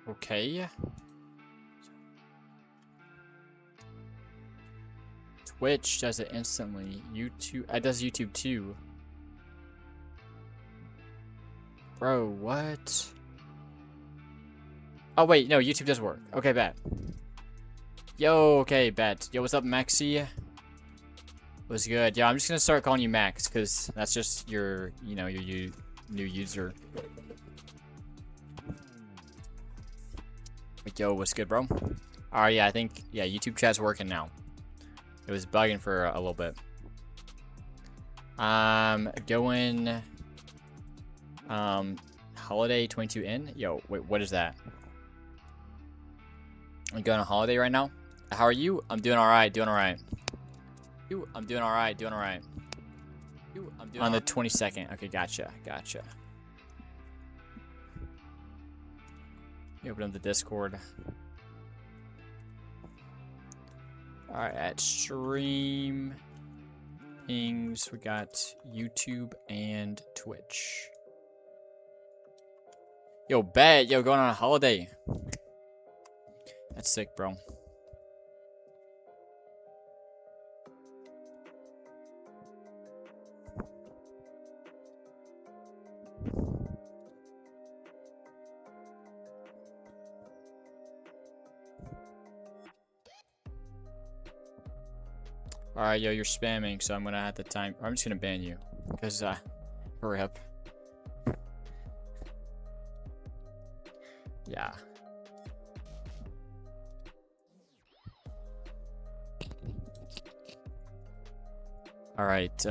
Okay. Twitch does it instantly. YouTube, it does YouTube too. Bro, what? Oh wait, no, YouTube does work. Okay, bet. Yo, okay, bet. Yo, what's up, Maxi? What's good? Yeah, I'm just gonna start calling you Max, because that's just your, your new user. Like, yo, what's good, bro? Alright, yeah, I think, yeah, YouTube chat's working now. It was bugging for a little bit. Going, holiday 22 in? Yo, wait, what is that? I'm going on holiday right now? How are you? I'm doing alright, doing alright. You, I'm doing alright, doing alright. You, I'm doing on the 22nd. Okay, gotcha, gotcha. You open up the Discord. Alright, at stream things, we got YouTube and Twitch. Yo, bet. Yo, going on a holiday. That's sick, bro. Alright, yo, you're spamming, so I'm gonna have to time. I'm just gonna ban you. Because, hurry up. Yeah. Alright,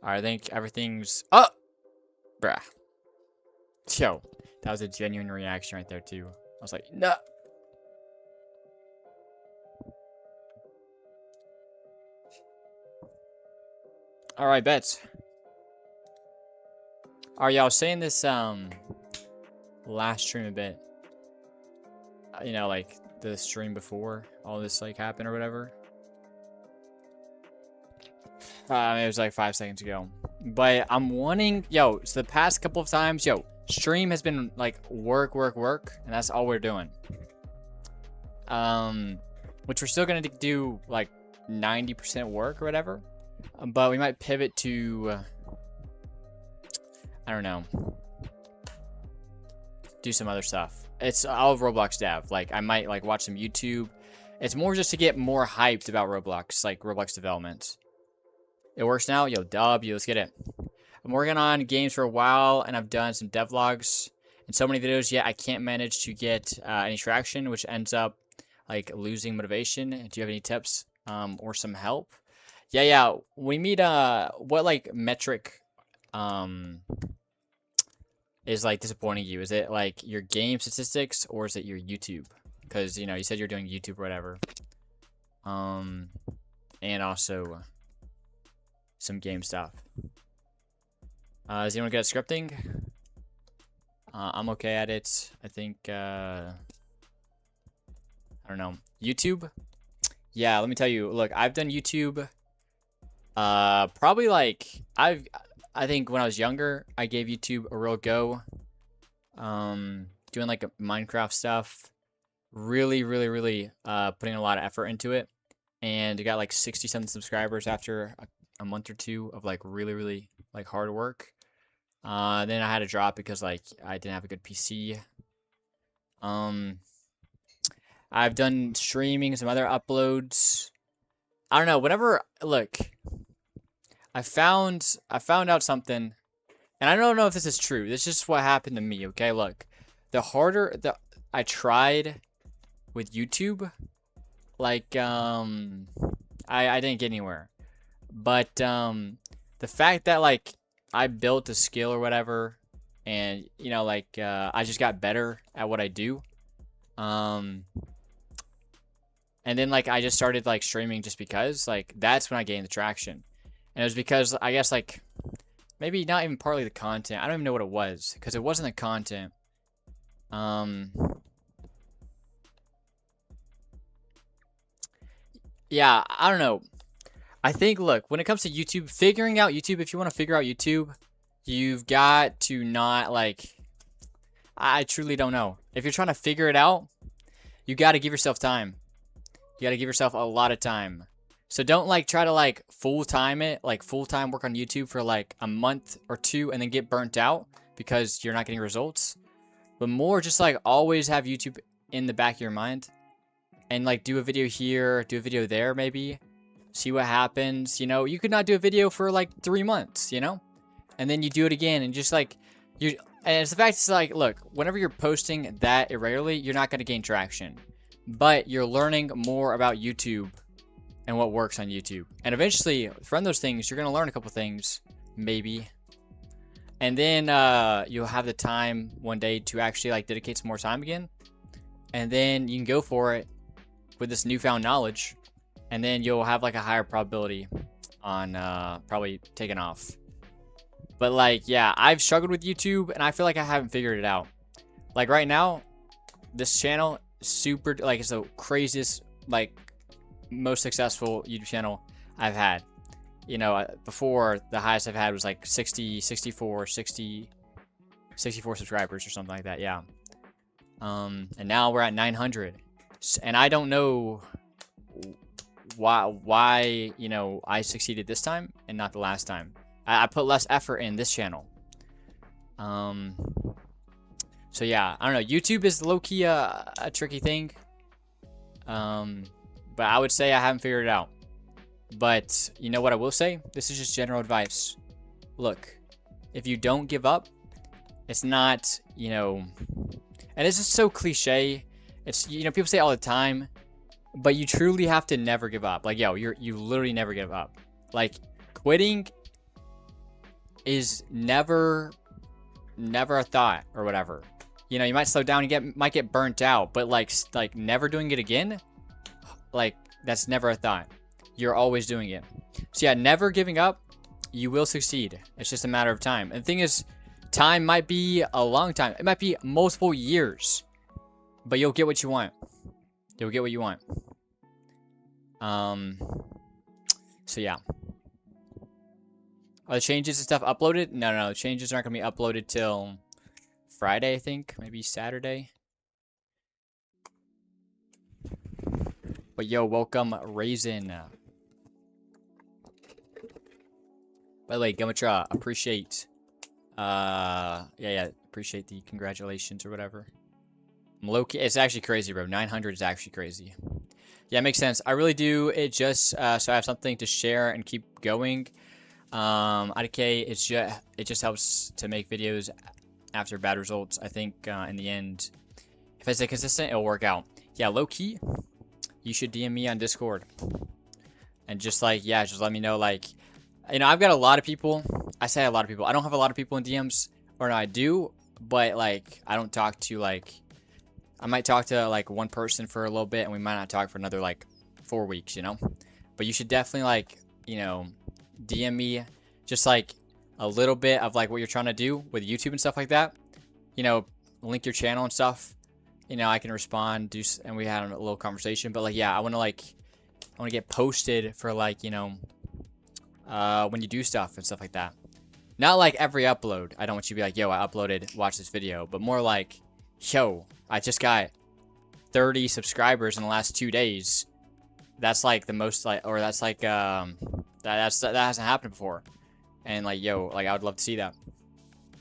I think everything's up. Bruh. Yo, that was a genuine reaction right there too. I was like, no. All right, bets. All right, yeah, I was saying this last stream a bit. You know, like the stream before all this like happened or whatever. It was like 5 seconds ago. But I'm wanting, yo, so the past couple of times, yo, stream has been like work, and that's all we're doing. Which we're still gonna do like 90% work or whatever. But we might pivot to, I don't know, do some other stuff. It's all Roblox dev. Like I might like watch some YouTube. It's more just to get more hyped about Roblox, like Roblox development. It works now? Yo, dub, yo, let's get it. I'm working on games for a while, and I've done some devlogs and so many videos, yet I can't manage to get any traction, which ends up, like, losing motivation. Do you have any tips or some help? Yeah, we meet, what, like, metric is, like, disappointing you? Is it, like, your game statistics, or is it your YouTube? Because, you know, you said you're doing YouTube or whatever. And also some game stuff. Does anyone get scripting? I'm okay at it. I think, I don't know. YouTube? Yeah, let me tell you. Look, I've done YouTube. Probably like, I think when I was younger, I gave YouTube a real go. Doing like Minecraft stuff. Really, putting a lot of effort into it. And got like 60-something subscribers after a month or two of like really like hard work. Then I had to drop because like I didn't have a good PC. I've done streaming, some other uploads. I don't know, whenever, look, I found out something, and I don't know if this is true. This is just what happened to me, okay? Look, the harder I tried with YouTube, like I didn't get anywhere. But the fact that like I built a skill or whatever, and you know, like I just got better at what I do. And then like I just started like streaming just because, like, that's when I gained the traction. And it was because I guess like maybe not even partly the content. I don't even know what it was, because it wasn't the content. yeah, I don't know. I think, look, when it comes to YouTube, figuring out YouTube, if you want to figure out YouTube, you've got to not, like, I truly don't know. If you're trying to figure it out, you got to give yourself time. You got to give yourself a lot of time. So don't, like, try to, like, full-time it, like, full-time work on YouTube for, like, a month or two and then get burnt out because you're not getting results. But more just, like, always have YouTube in the back of your mind and, like, do a video here, do a video there, maybe. See what happens. You know, you could not do a video for, like, 3 months, you know? And then you do it again and just, like, you. And it's the fact it's like, look, whenever you're posting that irregularly, you're not going to gain traction. But you're learning more about YouTube and what works on YouTube. And eventually, from those things, you're going to learn a couple things, maybe. And then you'll have the time one day to actually, like, dedicate some more time again. And then you can go for it with this newfound knowledge. And then you'll have, like, a higher probability on probably taking off. But, like, yeah, I've struggled with YouTube, and I feel like I haven't figured it out. Like, right now, this channel is super, like, it's the craziest, like, most successful YouTube channel I've had. You know, before, the highest I've had was, like, 64 subscribers or something like that, yeah. And now we're at 900. And I don't know why, you know, I succeeded this time and not the last time. I put less effort in this channel. So yeah, I don't know. YouTube is low-key a tricky thing. But I would say I haven't figured it out. But you know what I will say? This is just general advice. Look, if you don't give up, it's not, you know, and it's just so cliche. It's, you know, people say it all the time, but you truly have to never give up. Like, yo, you literally never give up. Like, quitting is never a thought or whatever. You know, you might slow down and might get burnt out, but like never doing it again, like, that's never a thought. You're always doing it. So yeah, never giving up. You will succeed. It's just a matter of time. And the thing is, time might be a long time. It might be multiple years, but you'll get what you want. You'll get what you want. So yeah. Are the changes and stuff uploaded? No. The changes aren't going to be uploaded till Friday, I think. Maybe Saturday. But yo, welcome, Raisin. By the way, Gumatra, appreciate. Yeah, appreciate the congratulations or whatever. I'm low-key, it's actually crazy, bro. 900 is actually crazy. Yeah, it makes sense. I really do. It just so I have something to share and keep going. IDK, it just helps to make videos after bad results. I think in the end, if I stay consistent, it'll work out. Yeah, low key, you should DM me on Discord and just like, yeah, just let me know. Like, you know, I've got a lot of people. I say a lot of people. I don't have a lot of people in DMs, or no, I do, but like I don't talk to, like, I might talk to like one person for a little bit, and we might not talk for another like 4 weeks, you know. But you should definitely, like, you know, DM me just like a little bit of like what you're trying to do with YouTube and stuff like that. You know, link your channel and stuff. You know, I can respond, and we had a little conversation. But like, yeah, I want to get posted for, like, you know, when you do stuff and stuff like that. Not like every upload. I don't want you to be like, yo, I uploaded, watch this video. But more like, yo, I just got 30 subscribers in the last 2 days. That's like the most, like, or that's like, that hasn't happened before. And like, yo, like, I would love to see that.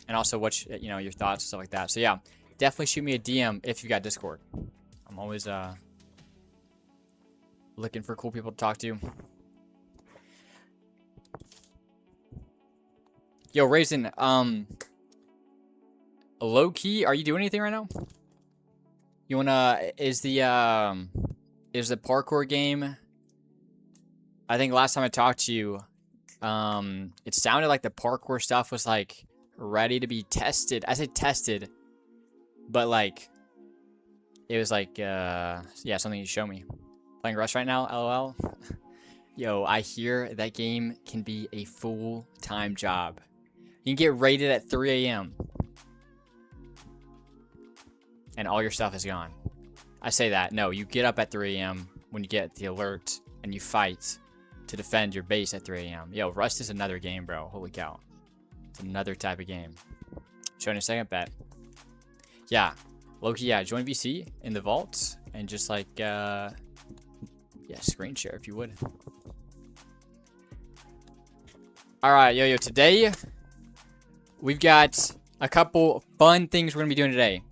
And also you know, your thoughts and stuff like that. So yeah, definitely shoot me a DM if you got Discord. I'm always looking for cool people to talk to. Yo, Raisin, low key, are you doing anything right now? You wanna, is the parkour game, I think last time I talked to you, it sounded like the parkour stuff was like ready to be tested. I said tested, but like it was like yeah, something you show me. Playing Rush right now, LOL. Yo, I hear that game can be a full-time job. You can get raided at 3 a.m. and all your stuff is gone. I say that. No, you get up at 3 a.m. when you get the alert and you fight to defend your base at 3 a.m. Yo, Rust is another game, bro. Holy cow. It's another type of game. Show in a second, bet. Yeah. Loki, yeah, join VC in the vault and just like, yeah, screen share if you would. Alright, yo, today we've got a couple fun things we're gonna be doing today.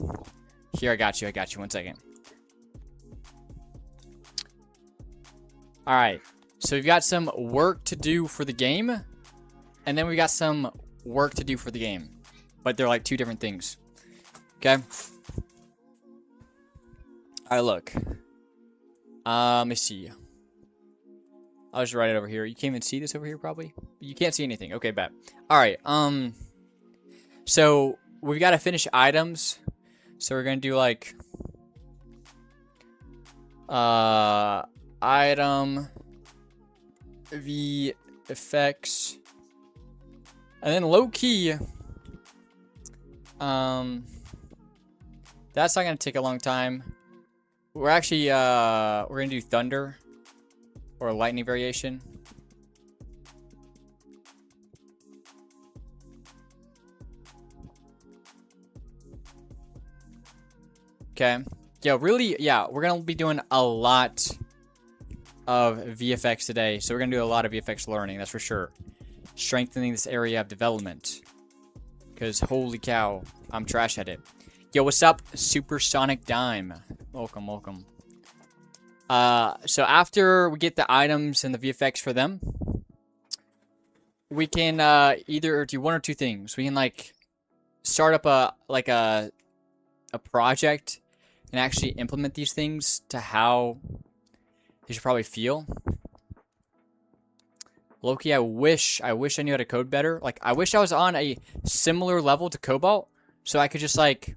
Here, I got you, 1 second. Alright, so we've got some work to do for the game, and then we got some work to do for the game. But they're like 2 different things. Okay? Alright, look. Let me see. I'll just write it over here. You can't even see this over here, probably? You can't see anything. Okay, bet. Alright, so we've got to finish items. So we're gonna do like item VFX, and then low key that's not gonna take a long time. We're actually we're gonna do thunder or lightning variation. Okay. Yeah, really, yeah, we're gonna be doing a lot of VFX today. So we're gonna do a lot of VFX learning, that's for sure. Strengthening this area of development. Because holy cow, I'm trash at it. Yo, what's up, Supersonic Dime? Welcome, welcome. So after we get the items and the VFX for them, we can either do 1 or 2 things. We can like start up a project and actually implement these things to how they should probably feel. Loki, I wish I knew how to code better. Like, I wish I was on a similar level to Cobalt, so I could just like,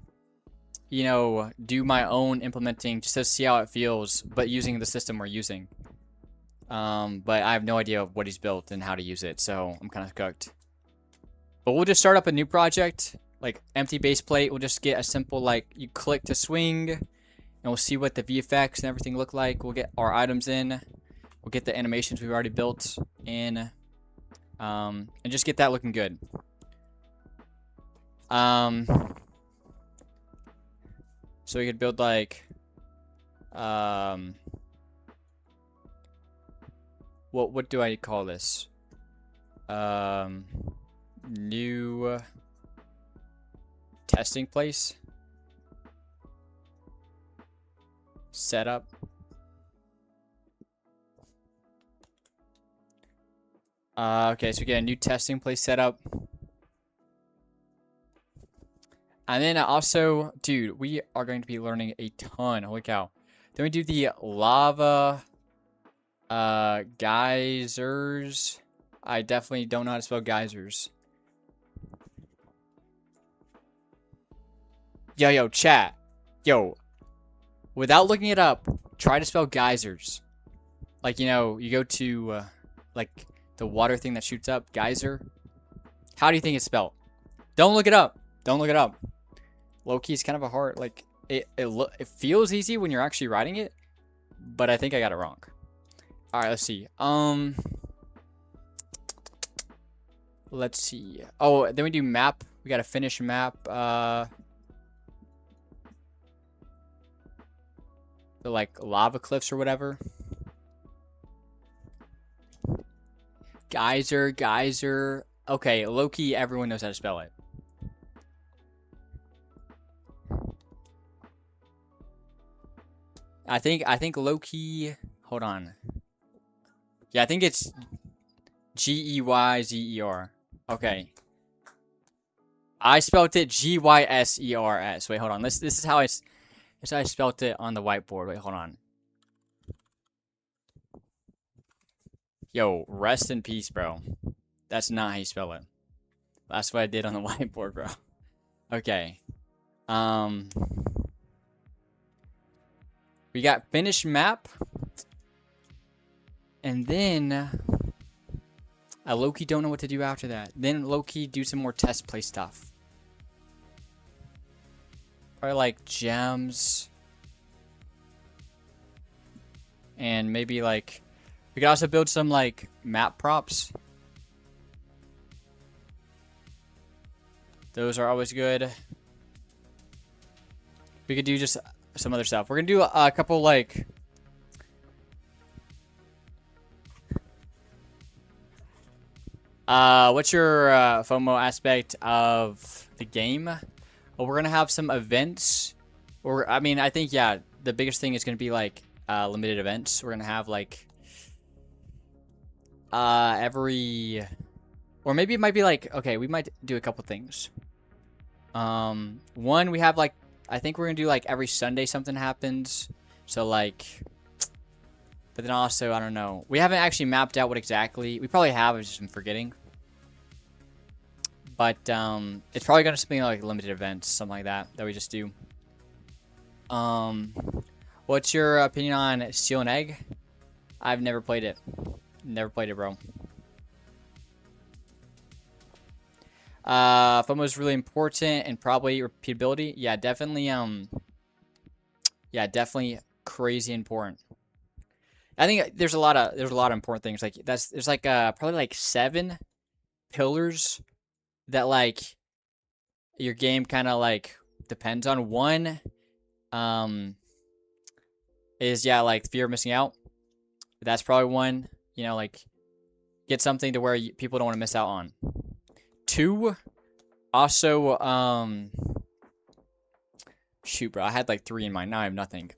you know, do my own implementing just to see how it feels, but using the system we're using. But I have no idea what he's built and how to use it, so I'm kind of cooked. But we'll just start up a new project, like empty base plate. We'll just get a simple, like, you click to swing, and we'll see what the VFX and everything look like. We'll get our items in. We'll get the animations we've already built in, and just get that looking good. So we could build like, what do I call this? New testing place. Setup. Okay, so we get a new testing place set up. And then also, dude, we are going to be learning a ton. Holy cow. Then we do the lava geysers. I definitely don't know how to spell geysers. Yo, chat. Yo, without looking it up, try to spell geysers. Like, you know, you go to, like, the water thing that shoots up, geyser. How do you think it's spelled? Don't look it up. Don't look it up. Low-key is kind of a hard, like, it feels easy when you're actually writing it, but I think I got it wrong. Alright, let's see. Let's see. Oh, then we do map. We gotta finish map. The, like, lava cliffs or whatever. Geyser. Okay, low-key, everyone knows how to spell it. I think low-key, hold on. Yeah, I think it's Geyzer. Okay. I spelled it Gysers. Wait, hold on. This is how I spelled it on the whiteboard. Wait, hold on. Yo, rest in peace, bro. That's not how you spell it. That's what I did on the whiteboard, bro. Okay. We got finish map. And then I low-key don't know what to do after that. Then low-key do some more test play stuff. Probably like gems. And maybe like We could also build some like map props. Those are always good. We could do just some other stuff. We're gonna do a couple like what's your FOMO aspect of the game? Well, we're gonna have some events. Or I mean, I think yeah, the biggest thing is gonna be like limited events. We're gonna have like every, or maybe it might be like, okay, we might do a couple things. One, we have like, I think we're gonna do like every Sunday something happens. So like, but then also, I don't know. We haven't actually mapped out what exactly. We probably have. I've just been forgetting. But it's probably gonna be something like limited events, something like that we just do. What's your opinion on Steal an Egg? I've never played it. Never played it, bro. FOMO is really important and probably repeatability. Yeah, definitely. Yeah, definitely crazy important. I think there's a lot of important things. Like there's like probably like 7 pillars that like your game kind of like depends on. One is yeah, like fear of missing out. That's probably one. You know, like get something to where people don't want to miss out on. 2, also shoot, bro, I had like 3 in mind. Now I have nothing.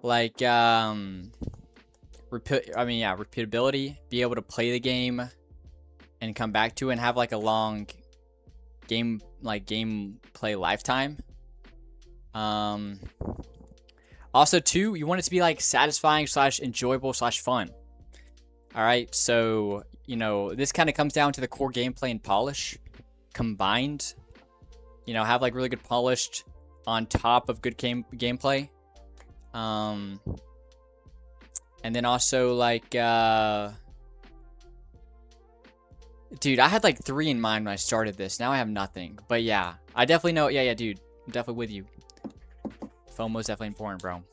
Like repeatability, be able to play the game and come back to it and have like a long gameplay lifetime. Also 2, you want it to be like satisfying / enjoyable / fun. All right, so you know this kind of comes down to the core gameplay and polish combined. You know, have like really good polished on top of good gameplay. And then also like dude, I had like 3 in mind when I started this. Now I have nothing. But yeah, I definitely know. Yeah, dude, I'm definitely with you. FOMO is definitely important, bro.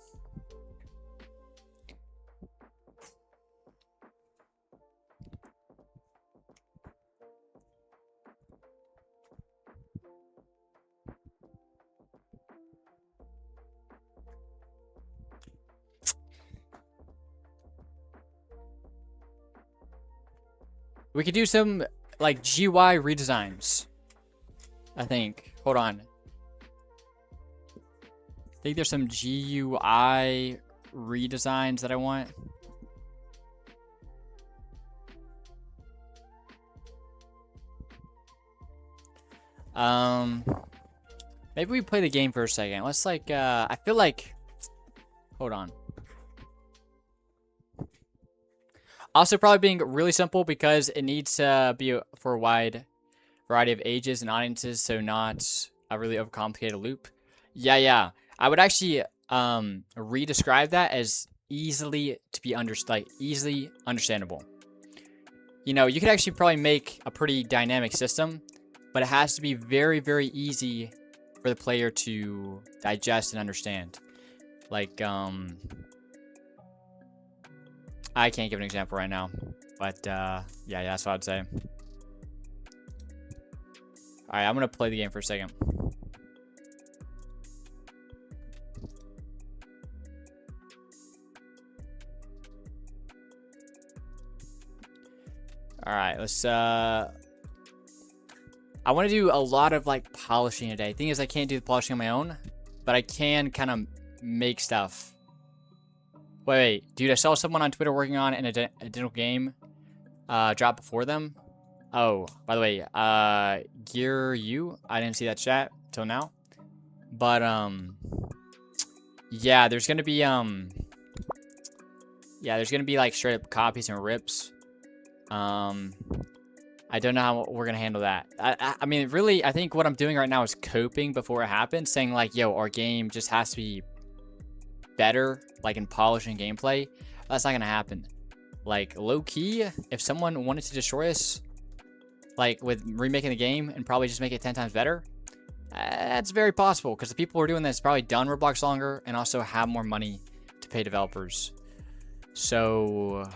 We could do some like GUI redesigns. I think. Hold on. I think there's some GUI redesigns that I want. Maybe we play the game for a second. Let's like I feel like, hold on. Also probably being really simple because it needs to be for a wide variety of ages and audiences, so not a really overcomplicated loop. Yeah. I would actually re-describe that as easily understandable. You know, you could actually probably make a pretty dynamic system, but it has to be very, very easy for the player to digest and understand. Like I can't give an example right now, but yeah, that's what I'd say. All right, I'm gonna play the game for a second. All right, let's I want to do a lot of like polishing today. Thing is, I can't do the polishing on my own, but I can kind of make stuff. Wait, dude, I saw someone on Twitter working on an identical game drop before them. Oh, by the way, Gear U, I didn't see that chat till now. But yeah, there's gonna be like straight up copies and rips. I don't know how we're gonna handle that. I mean, really, I think what I'm doing right now is coping before it happens, saying like, yo, our game just has to be better, like in polishing gameplay. That's not gonna happen. Like low key, if someone wanted to destroy us, like with remaking the game and probably just make it 10 times better, that's very possible because the people who are doing this probably done Roblox longer and also have more money to pay developers. So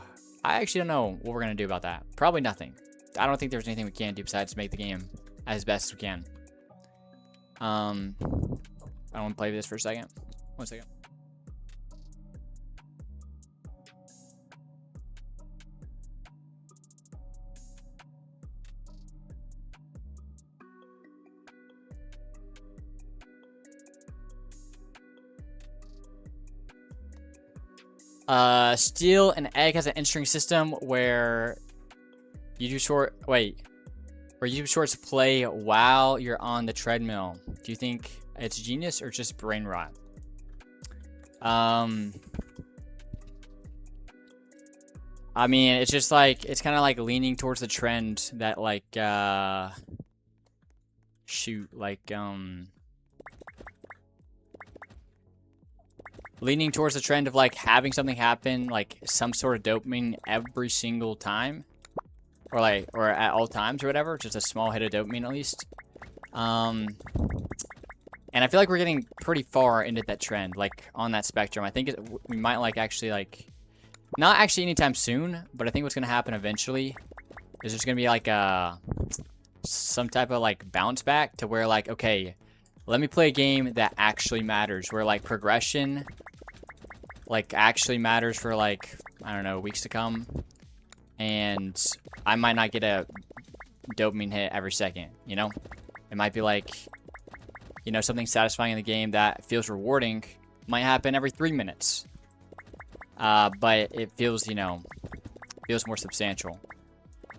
I actually don't know what we're gonna do about that. Probably nothing. I don't think there's anything we can do besides make the game as best as we can. I want to play this for a second. 1 second. Steal an egg has an interesting system where YouTube Shorts play while you're on the treadmill. Do you think it's genius or just brain rot? I mean, it's just like, it's kind of like leaning towards the trend that like, leaning towards the trend of like having something happen, like some sort of dopamine every single time, or at all times or whatever, just a small hit of dopamine at least. And I feel like we're getting pretty far into that trend, like on that spectrum. I think we might like actually like, not actually anytime soon, but I think what's gonna happen eventually is there's gonna be like some type of like bounce back to where like, okay, let me play a game that actually matters, where like progression like actually matters for like, I don't know, weeks to come, and I might not get a dopamine hit every second, you know? It might be like, you know, something satisfying in the game that feels rewarding might happen every 3 minutes. But it feels, you know, feels more substantial.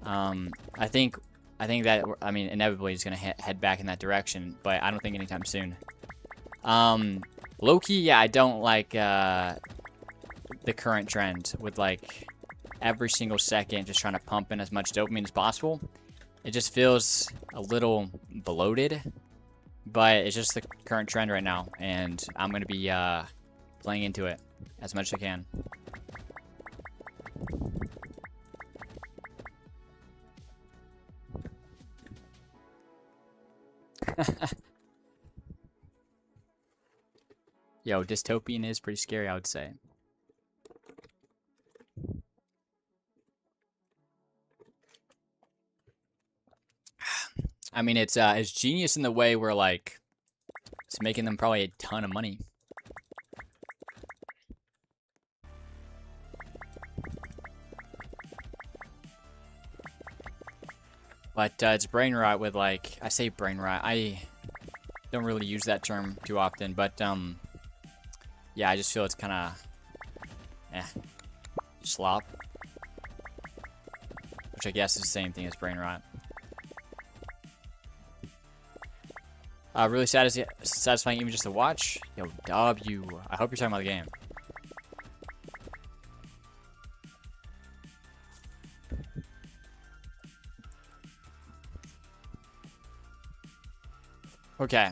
I think that, I mean, inevitably is going to head back in that direction, but I don't think anytime soon. Low-key, yeah, I don't like the current trend with like every single second just trying to pump in as much dopamine as possible. It just feels a little bloated, but it's just the current trend right now, and I'm going to be playing into it as much as I can. Yo, dystopian is pretty scary, I would say. I mean, it's genius in the way where like it's making them probably a ton of money. But it's brain rot with like, I say brain rot, I don't really use that term too often, but yeah, I just feel it's kind of slop, which I guess is the same thing as brain rot. Really satisfying even just to watch. Yo, W. I hope you're talking about the game. Okay.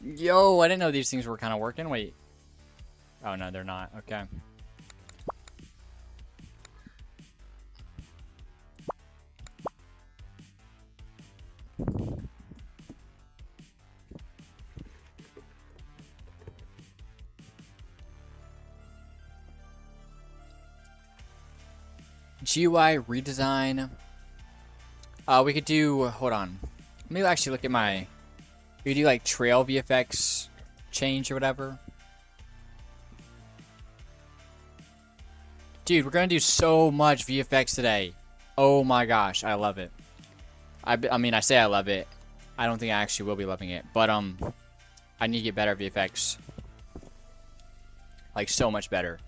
Yo, I didn't know these things were kind of working. Wait. Oh, no, they're not. Okay. GUI redesign. We could do, hold on. Let me actually look at my, we could do like trail VFX change or whatever. Dude, we're gonna do so much VFX today. Oh my gosh, I love it. I mean, I say I love it. I don't think I actually will be loving it, but I need to get better at VFX. Like so much better.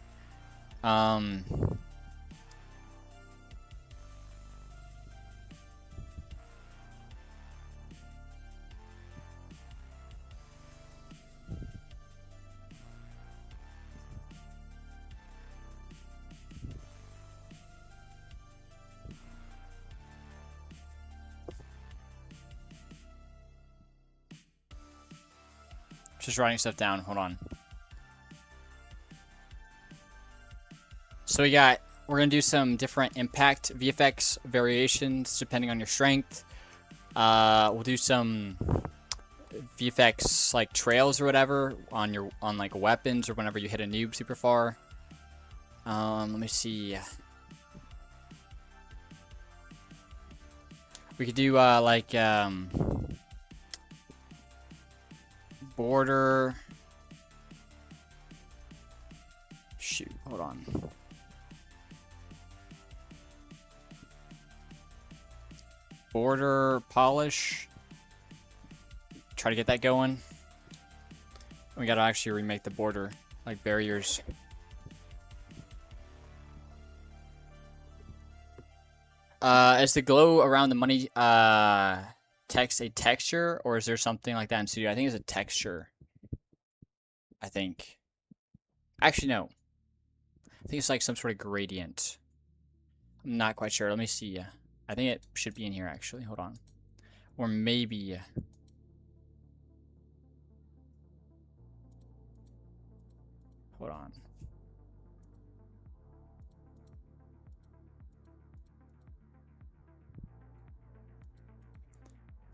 Just writing stuff down. Hold on. So we're gonna do some different impact VFX variations depending on your strength. We'll do some VFX like trails or whatever on like weapons or whenever you hit a noob super far. Let me see. We could do like border. Shoot, hold on. Border polish. Try to get that going. We gotta actually remake the border, like barriers. Is the glow around the money text a texture, or is there something like that in Studio? I think it's a texture. I think. Actually, no. I think it's like some sort of gradient. I'm not quite sure. Let me see. I think it should be in here, actually. Hold on. Or maybe... Hold on.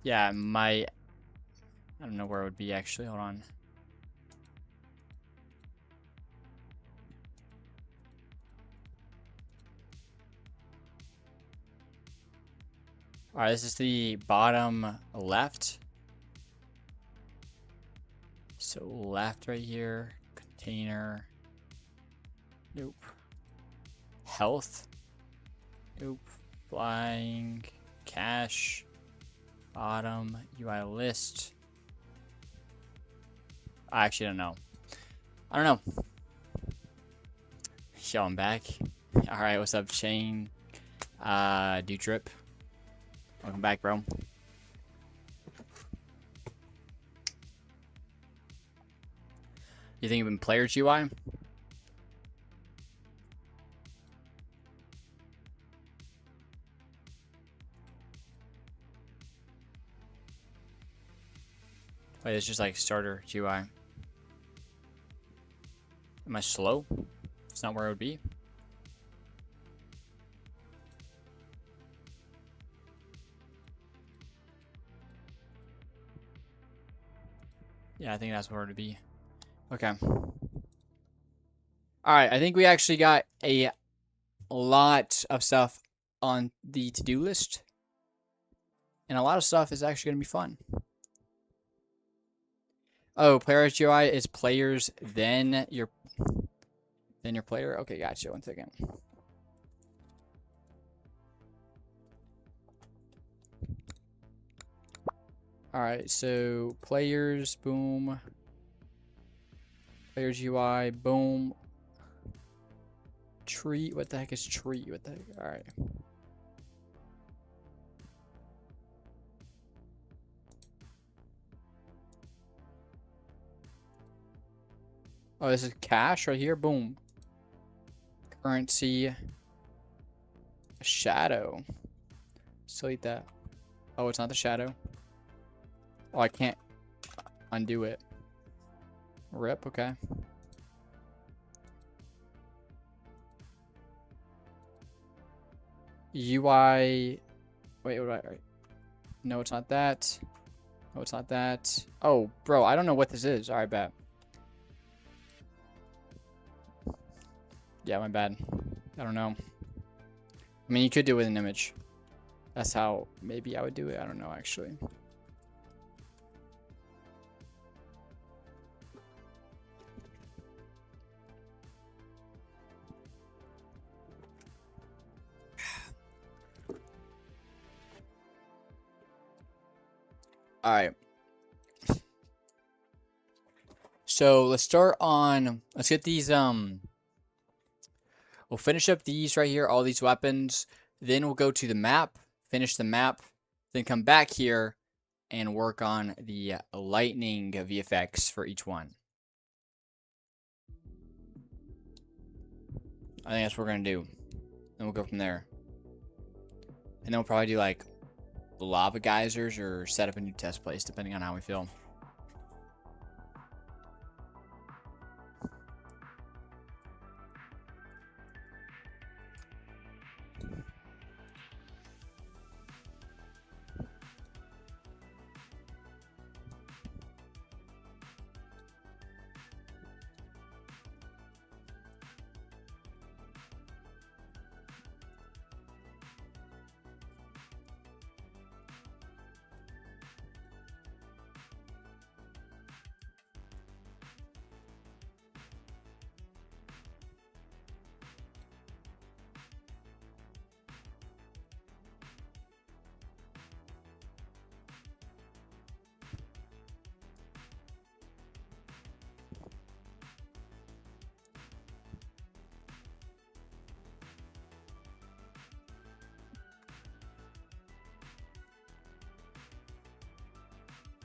Yeah, I don't know where it would be, actually. Hold on. Alright, this is the bottom left. So left right here. Container. Nope. Health. Nope. Flying. Cache. Bottom. UI list. I actually don't know. I don't know. Yo, I'm back. Alright, what's up, Shane? Do drip. Welcome back, bro. You think you've been player's UI? Wait, it's just like starter UI. Am I slow? It's not where it would be. Yeah, I think that's where it would be. Okay. Alright, I think we actually got a lot of stuff on the to-do list. And a lot of stuff is actually going to be fun. Oh, player's UI is players, then your player? Okay, gotcha. 1 second. Alright, so players, boom. Players UI, boom. Tree, what the heck is tree? What the heck? Alright. Oh, this is cash right here, boom. Currency. Shadow. Delete that. Oh, it's not the shadow. Oh, I can't undo it. Rip, okay. UI. Wait, right. No, it's not that. No, it's not that. Oh, bro, I don't know what this is. Alright, bet. Yeah, my bad. I don't know. I mean, you could do it with an image. That's how maybe I would do it. I don't know, actually. Alright. So let's start on, let's get these, we'll finish up these right here, all these weapons. Then we'll go to the map, finish the map, then come back here and work on the lightning VFX for each one. I think that's what we're going to do. Then we'll go from there. And then we'll probably do like lava geysers or set up a new test place, depending on how we feel.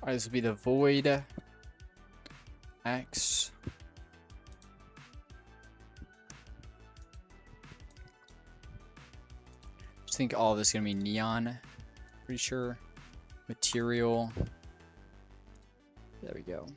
Alright, this will be the void X. I think all of this is gonna be neon. Pretty sure. Material. There we go.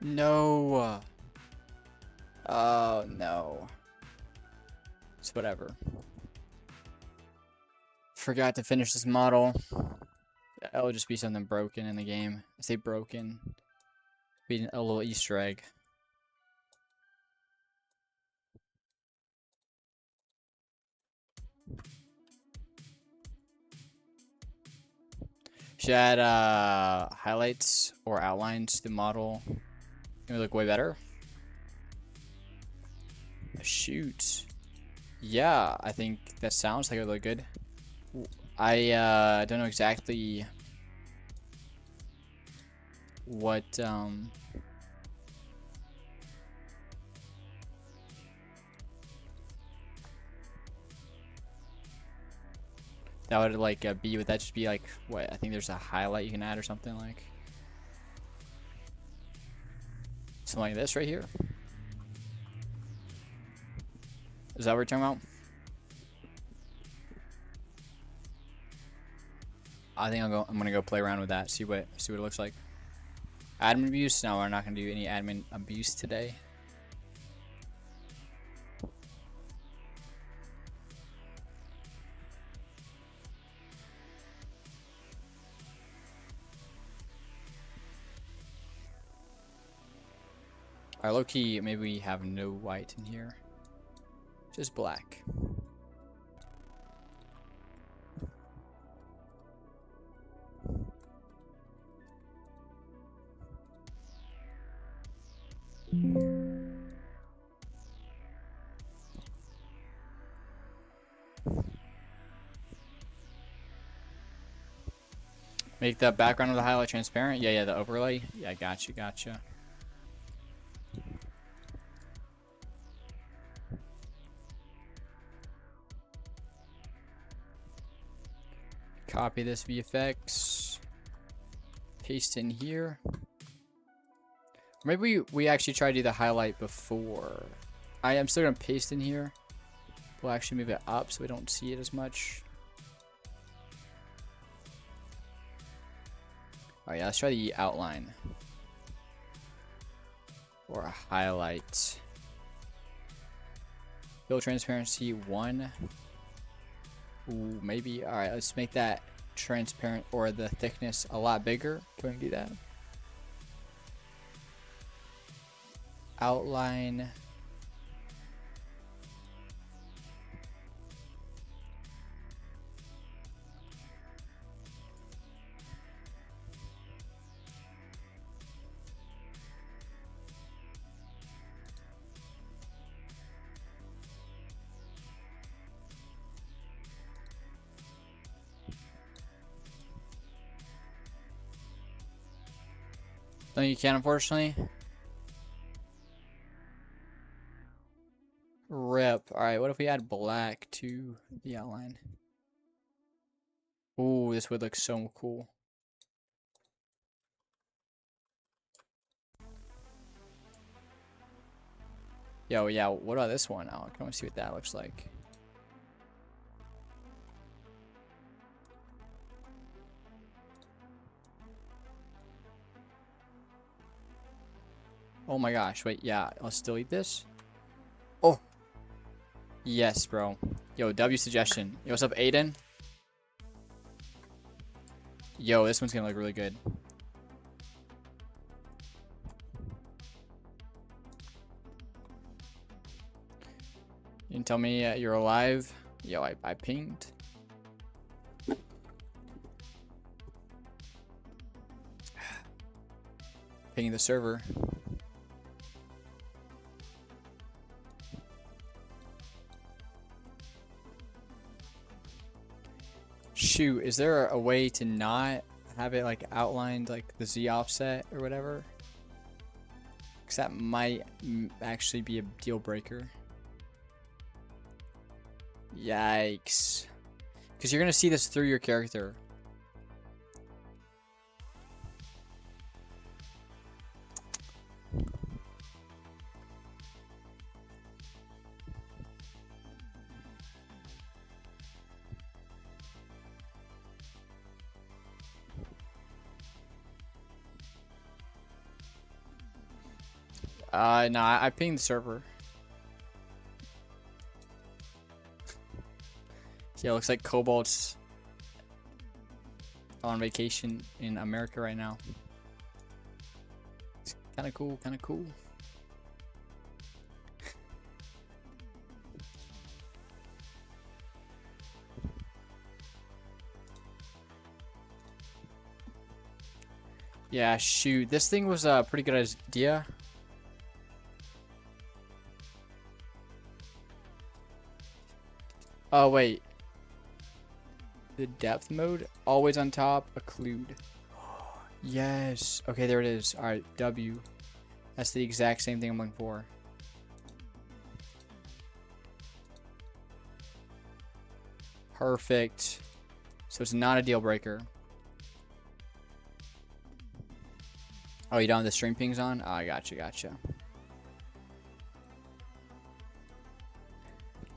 No. Oh no. It's whatever. Forgot to finish this model. It'll just be something broken in the game. I say broken. Be a little Easter egg. Should add highlights or outlines to the model. It would look way better. Shoot. Yeah, I think that sounds like it would look good. I don't know exactly what that would like be. Would that just be like what? I think there's a highlight you can add or something like something like this right here. Is that what we're talking about? I think I'm gonna go play around with that. See what it looks like. Admin abuse? No, we're not gonna do any admin abuse today. Alright, low key, maybe we have no white in here. Just black. Make the background of the highlight transparent. Yeah, the overlay. Yeah, gotcha. Copy this VFX. Paste in here. Maybe we actually try to do the highlight before. I am still gonna paste in here. We'll actually move it up so we don't see it as much. Alright, yeah, let's try the outline. Or a highlight. Fill transparency 1. Ooh, maybe. Alright, let's make that transparent or the thickness a lot bigger. Can we do that? Outline. No, you can't, unfortunately. Rip. Alright, what if we add black to the outline? Ooh, this would look so cool. Yo, yeah, what about this one? Oh, I can see what that looks like. Oh my gosh, wait, yeah, let's delete this. Oh. Yes, bro. Yo, W suggestion. Yo, what's up, Aiden? Yo, this one's gonna look really good. You can tell me you're alive. Yo, I pinged. Ping the server. Shoot, is there a way to not have it like outlined like the Z offset or whatever? Because that might actually be a deal breaker. Yikes. Because you're going to see this through your character. No, I pinged the server. Yeah, looks like Cobalt's on vacation in America right now. It's kind of cool, kind of cool. Yeah, shoot. This thing was a pretty good idea. Oh, wait. The depth mode? Always on top, occlude. Yes. Okay, there it is. Alright, W. That's the exact same thing I'm looking for. Perfect. So it's not a deal breaker. Oh, you don't have the stream pings on? Oh, I gotcha, gotcha.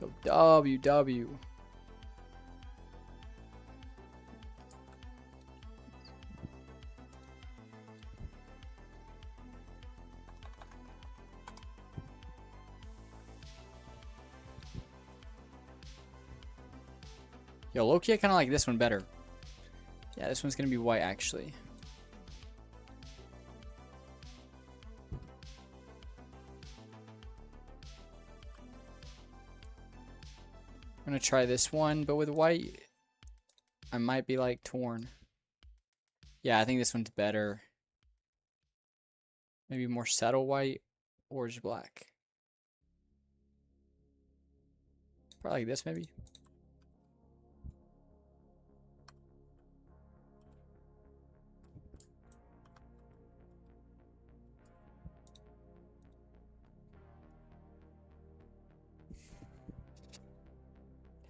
Go W. Yo, low-key, I kind of like this one better. Yeah, this one's going to be white, actually. I'm going to try this one, but with white, I might be, like, torn. Yeah, I think this one's better. Maybe more subtle white or just black. Probably like this, maybe.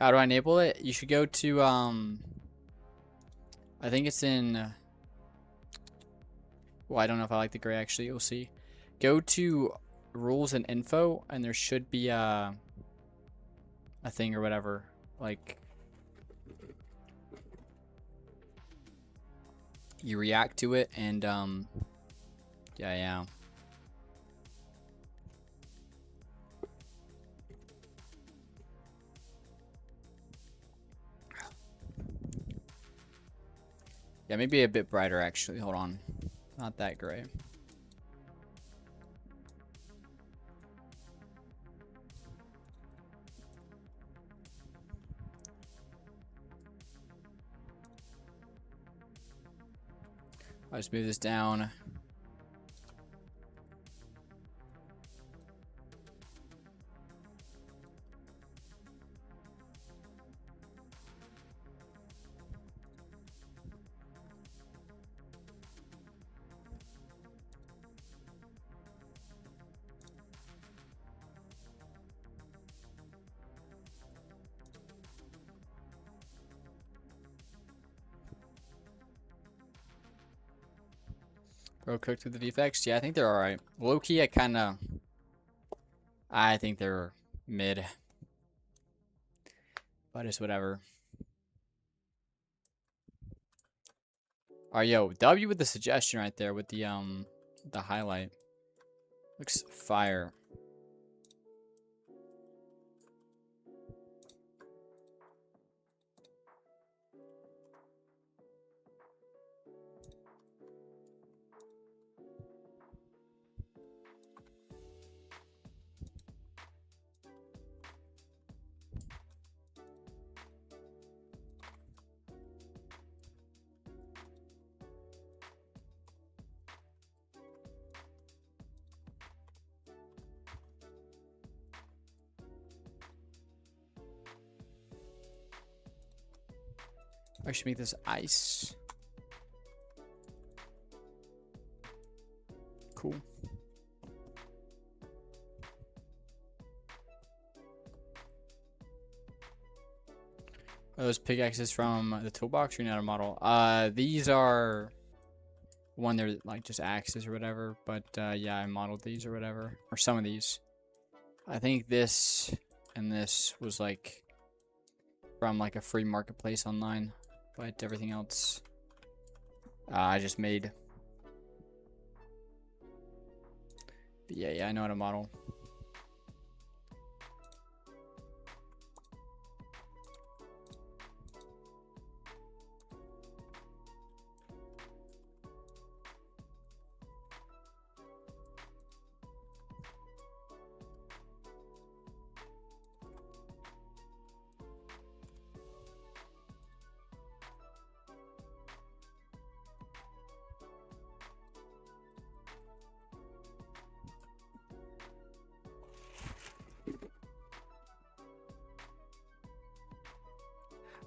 How do I enable it? You should go to, I think it's in, well, I don't know if I like the gray, actually. You'll see. Go to rules and info, and there should be a thing or whatever. Like, you react to it, and, yeah. Yeah, maybe a bit brighter, actually. Hold on. Not that gray. I'll just move this down. Bro cooked with the defects? Yeah, I think they're alright. Low-key, I think they're mid. But it's whatever. Alright, yo, W with the suggestion right there with the highlight. Looks fire. I should make this ice. Cool. Are those pickaxes from the toolbox or not a model? These are one they're like just axes or whatever, but yeah, I modeled these or whatever, or some of these. I think this and this was like from like a free marketplace online, but everything else I just made. But yeah, I know how to model.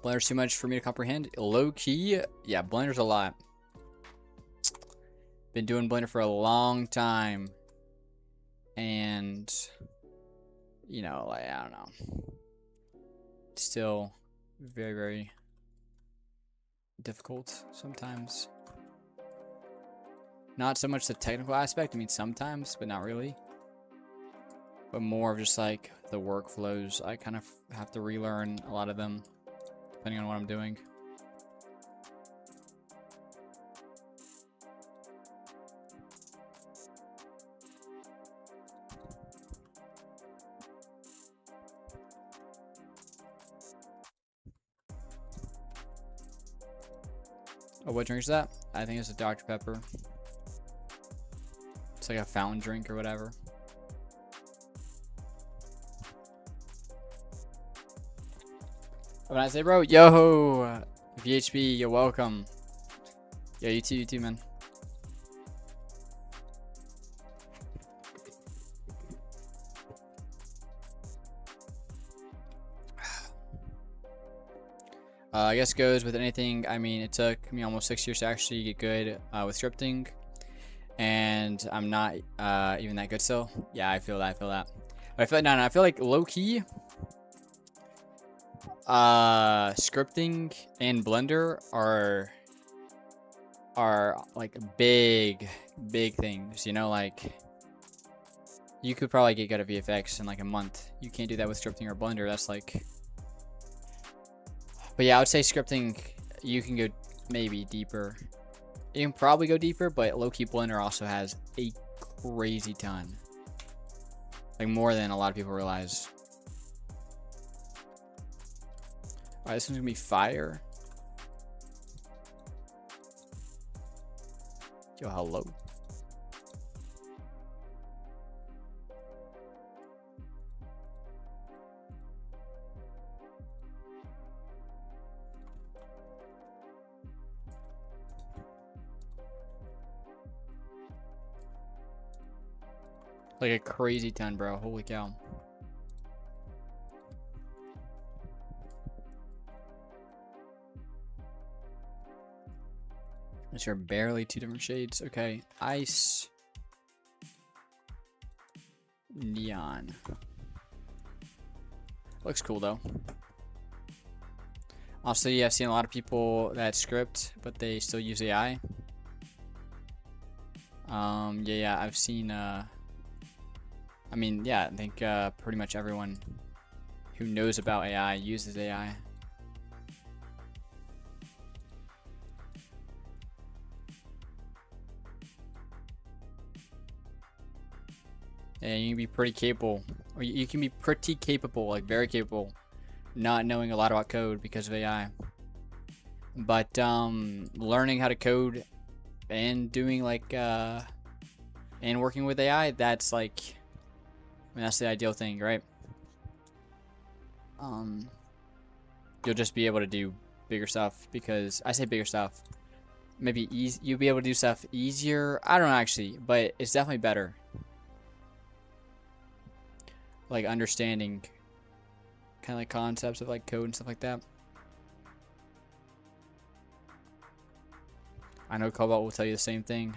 Blender's too much for me to comprehend. Low key, yeah, Blender's a lot. Been doing Blender for a long time. And, you know, like, I don't know. Still very, very difficult sometimes. Not so much the technical aspect, I mean sometimes, but not really. But more of just like the workflows. I kind of have to relearn a lot of them, depending on what I'm doing. Oh, what drink is that? I think it's a Dr. Pepper. It's like a fountain drink or whatever. When I say, bro, yo, VHB, you're welcome. Yeah, you too, man. I guess goes with anything. I mean, it took me almost 6 years to actually get good with scripting, and I'm not even that good still. Yeah, I feel that. But I feel like no, I feel like low key. Scripting and Blender are like big things, you know, like you could probably get good at VFX in like a month. You can't do that with scripting or Blender. That's like, but yeah, I would say scripting, you can go maybe deeper. You can probably go deeper, but low-key Blender also has a crazy ton, like more than a lot of people realize. Alright, this one's gonna be fire. Yo, hello. Like a crazy ton, bro. Holy cow. These are barely two different shades. Okay, ice, neon. Looks cool though. Also, yeah, I've seen a lot of people that script, but they still use AI. Yeah, I've seen. I mean, yeah, I think pretty much everyone who knows about AI uses AI. And you can be pretty capable, or you can be pretty capable, like very capable, not knowing a lot about code because of AI. But learning how to code and doing like and working with AI, that's like, I mean, that's the ideal thing, right? You'll just be able to do bigger stuff, because I say bigger stuff. Maybe you'll be able to do stuff easier. I don't know actually, but it's definitely better. Like understanding kind of like concepts of like code and stuff like that. I know Cobalt will tell you the same thing.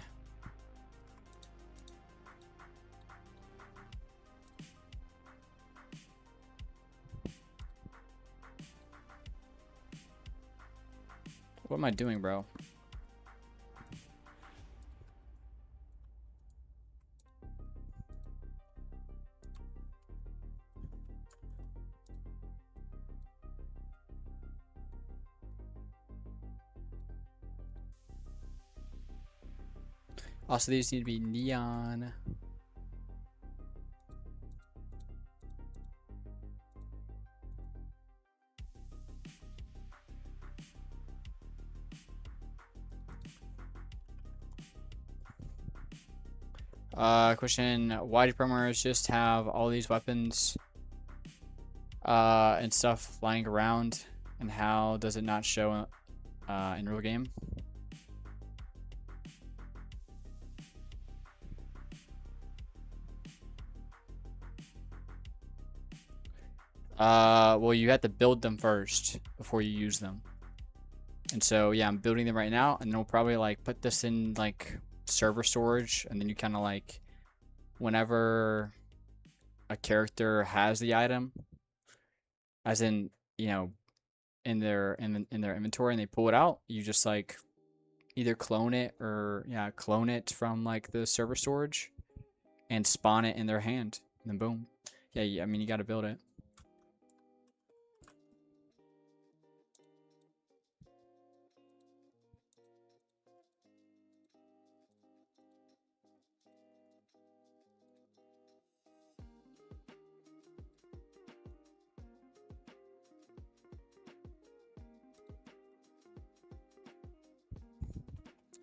What am I doing, bro? Also, these need to be neon. Question, why do programmers just have all these weapons and stuff lying around, and how does it not show in real game? Well, you have to build them first before you use them. And so, yeah, I'm building them right now, and then we'll probably like put this in like server storage, and then you kind of like, whenever a character has the item, as in, you know, in their inventory, and they pull it out, you just like either clone it or clone it from like the server storage and spawn it in their hand, and then boom. Yeah, I mean, you got to build it.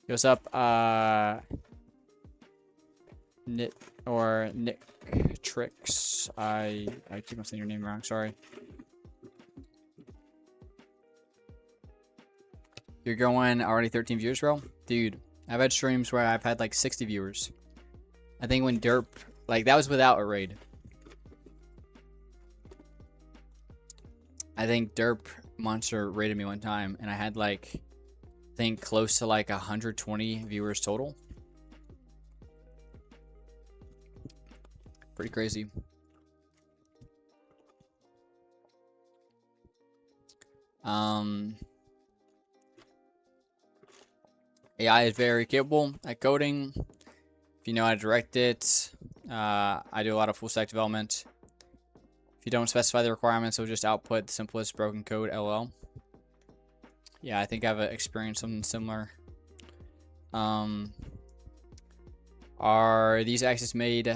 What's up, Nick Tricks? I keep on saying your name wrong, sorry. You're going already 13 viewers, bro? Dude, I've had streams where I've had like 60 viewers. I think when Derp, like, that was without a raid. I think Derp Monster raided me one time, and I had like, I think close to like 120 viewers total. Pretty crazy. AI is very capable at coding if you know how to direct it. I do a lot of full stack development. If you don't specify the requirements, it'll just output the simplest broken code, LL. Yeah, I think I've experienced something similar. Are these axes made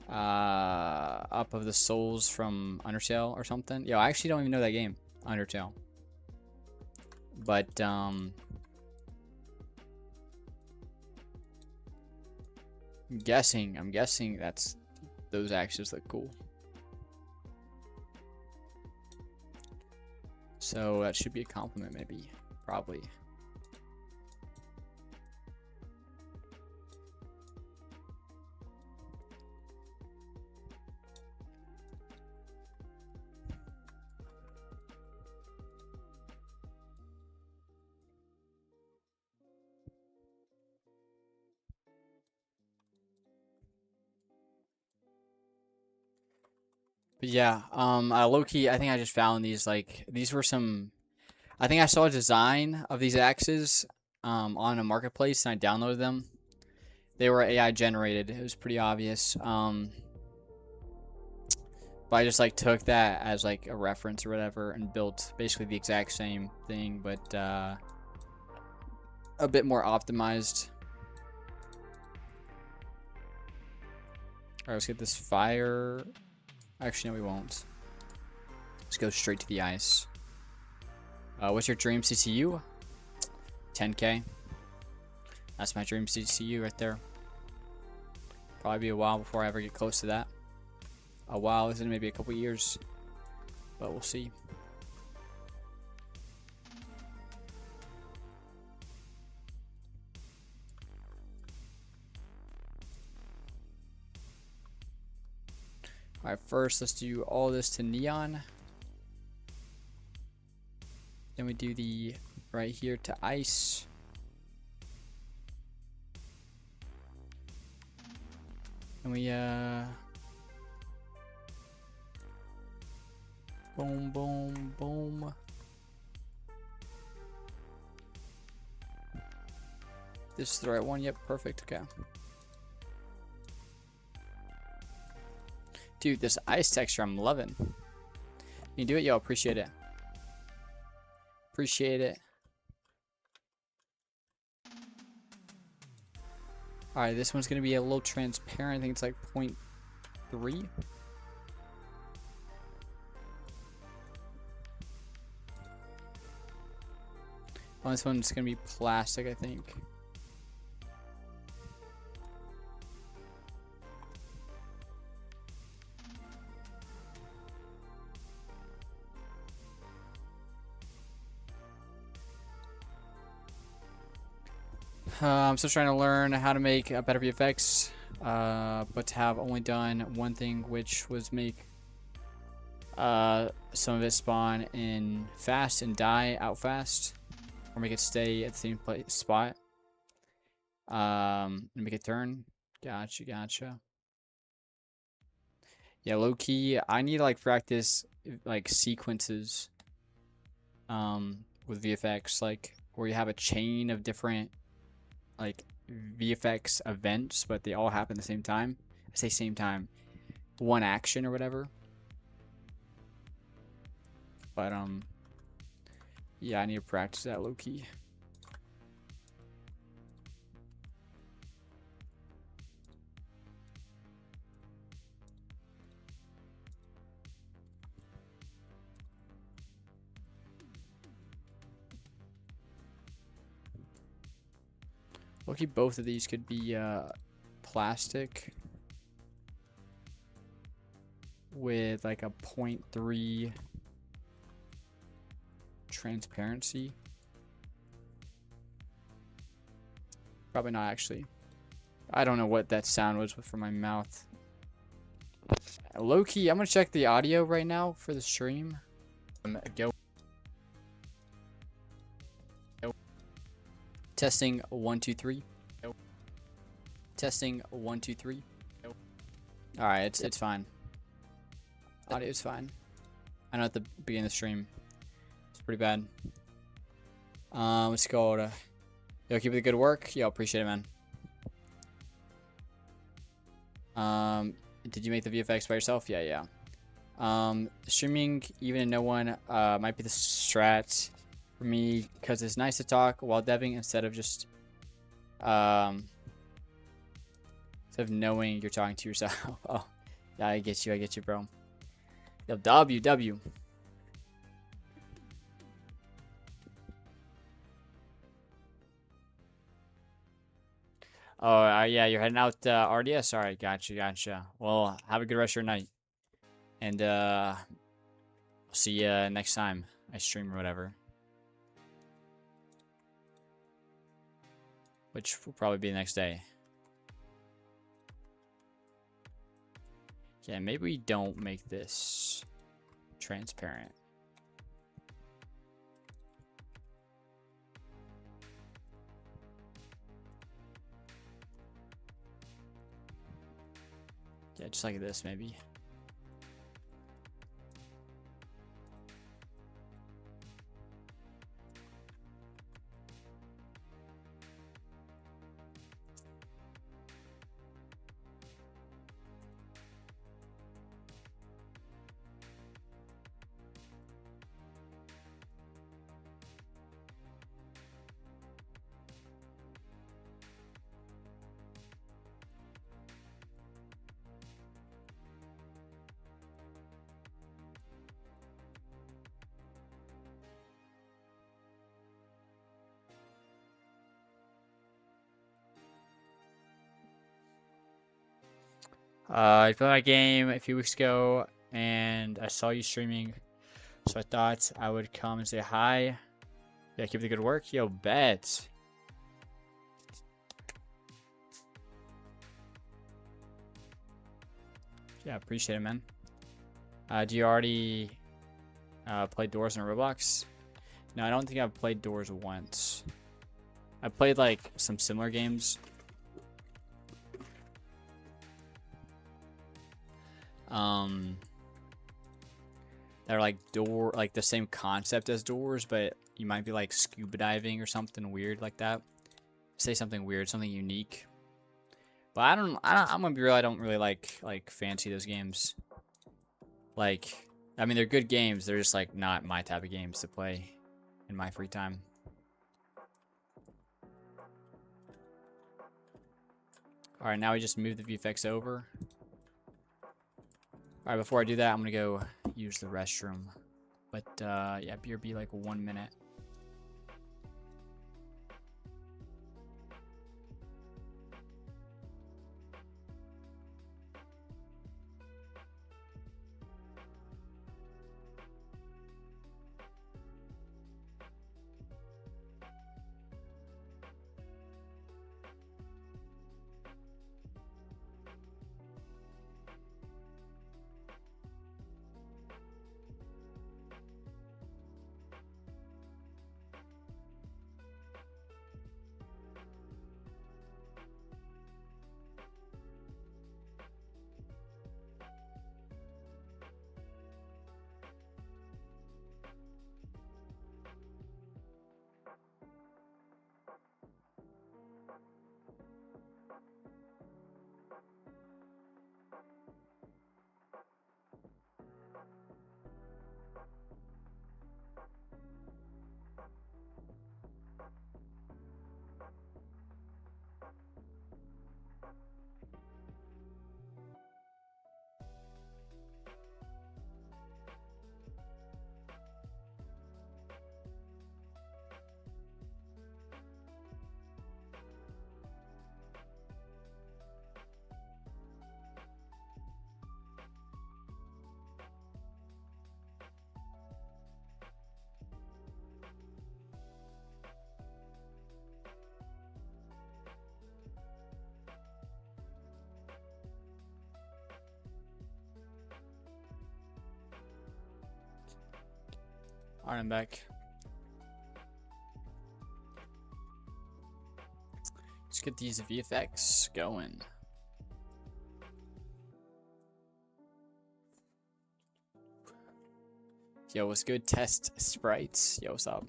up of the souls from Undertale or something? Yo, I actually don't even know that game, Undertale. But I'm guessing that's those axes look cool. So that should be a compliment, maybe, probably. But yeah, low-key, I think I just found these, like, these were some, I think I saw a design of these axes on a marketplace, and I downloaded them. They were AI generated. It was pretty obvious. But I just, like, took that as, like, a reference or whatever and built basically the exact same thing, but a bit more optimized. Alright, let's get this fire. Actually, no, we won't. Let's go straight to the ice. What's your dream CCU? 10K. That's my dream CCU right there. Probably be a while before I ever get close to that. A while isn't maybe a couple years, but we'll see. Alright, first let's do all this to neon. Then we do the right here to ice. And we boom, boom, boom. This is the right one. Yep, perfect. Okay. Dude, this ice texture I'm loving. You do it, yo. Appreciate it. Appreciate it. Alright, this one's gonna be a little transparent. I think it's like 0.3. Oh, this one's gonna be plastic, I think. I'm still trying to learn how to make better VFX, but have only done one thing, which was make some of it spawn in fast and die out fast, or make it stay at the same spot. And make it turn. Gotcha, gotcha. Yeah, low key, I need to like practice like sequences with VFX, like where you have a chain of different like VFX events, but they all happen at the same time. I say same time, one action or whatever. But yeah, I need to practice that low key. Look, both of these could be plastic with like a 0.3 transparency. Probably not actually. I don't know what that sound was from my mouth. Low key, I'm gonna check the audio right now for the stream. Go. Testing 1 2 3. Testing 1 2 3. All right, it's fine. Audio's fine. I know at the beginning of the stream, it's pretty bad. Let's go. Yo, keep up the good work. Yo, appreciate it, man. Did you make the VFX by yourself? Yeah. Streaming even to no one might be the strat for me, because it's nice to talk while deving instead of just instead of knowing you're talking to yourself. Oh, yeah, I get you, bro. Yo, W. Oh, yeah, you're heading out RDS. All right, gotcha. Well, have a good rest of your night, and I'll see you next time I stream or whatever, which will probably be the next day. Yeah, maybe we don't make this transparent. Yeah, just like this, maybe. I played my game a few weeks ago, and I saw you streaming, so I thought I would come and say hi. Yeah, keep the good work. Yo, bet. Yeah, appreciate it, man. Do you already play Doors in Roblox? No, I don't think I've played Doors once. I played like some similar games. that are like like the same concept as doors, but you might be like scuba diving or something weird like that. Say something weird, something unique. But I'm gonna be real, I don't really like fancy those games. Like, I mean, they're good games, they're just like not my type of games to play in my free time. Alright, now we just move the VFX over. Alright, before I do that, I'm gonna go use the restroom. But, yeah, BRB like 1 minute. Alright, I'm back. Let's get these VFX going. Yo, what's good? Test sprites. Yo, what's up?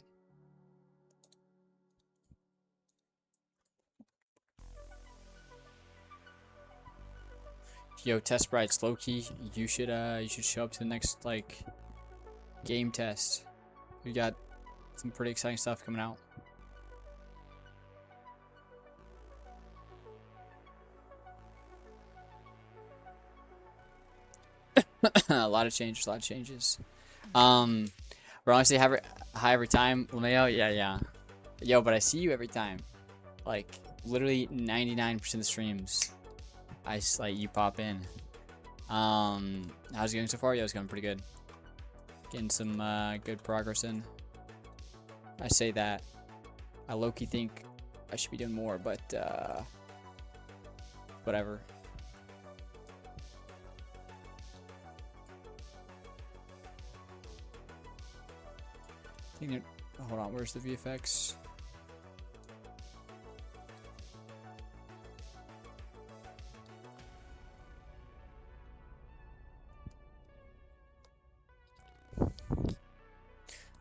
Yo, test sprites, low key. You should show up to the next like game test. We got some pretty exciting stuff coming out. A lot of changes. We're honestly high every time. Lameo, yeah. Yo, but I see you every time. Like, literally 99% of the streams, you pop in. How's it going so far? Yo, it's going pretty good. Getting some good progress in. I say that. I low-key think I should be doing more, but whatever. Hold on, where's the VFX?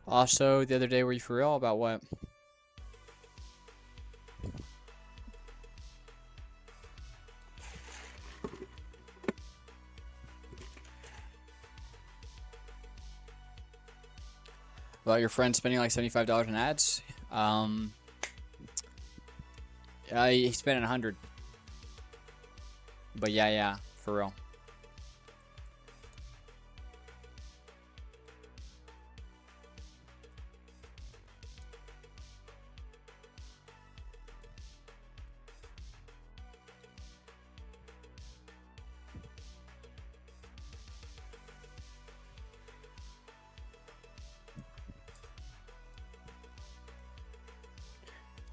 Also, the other day, were you for real about what? About your friend spending like $75 on ads? He spent 100. But yeah, for real.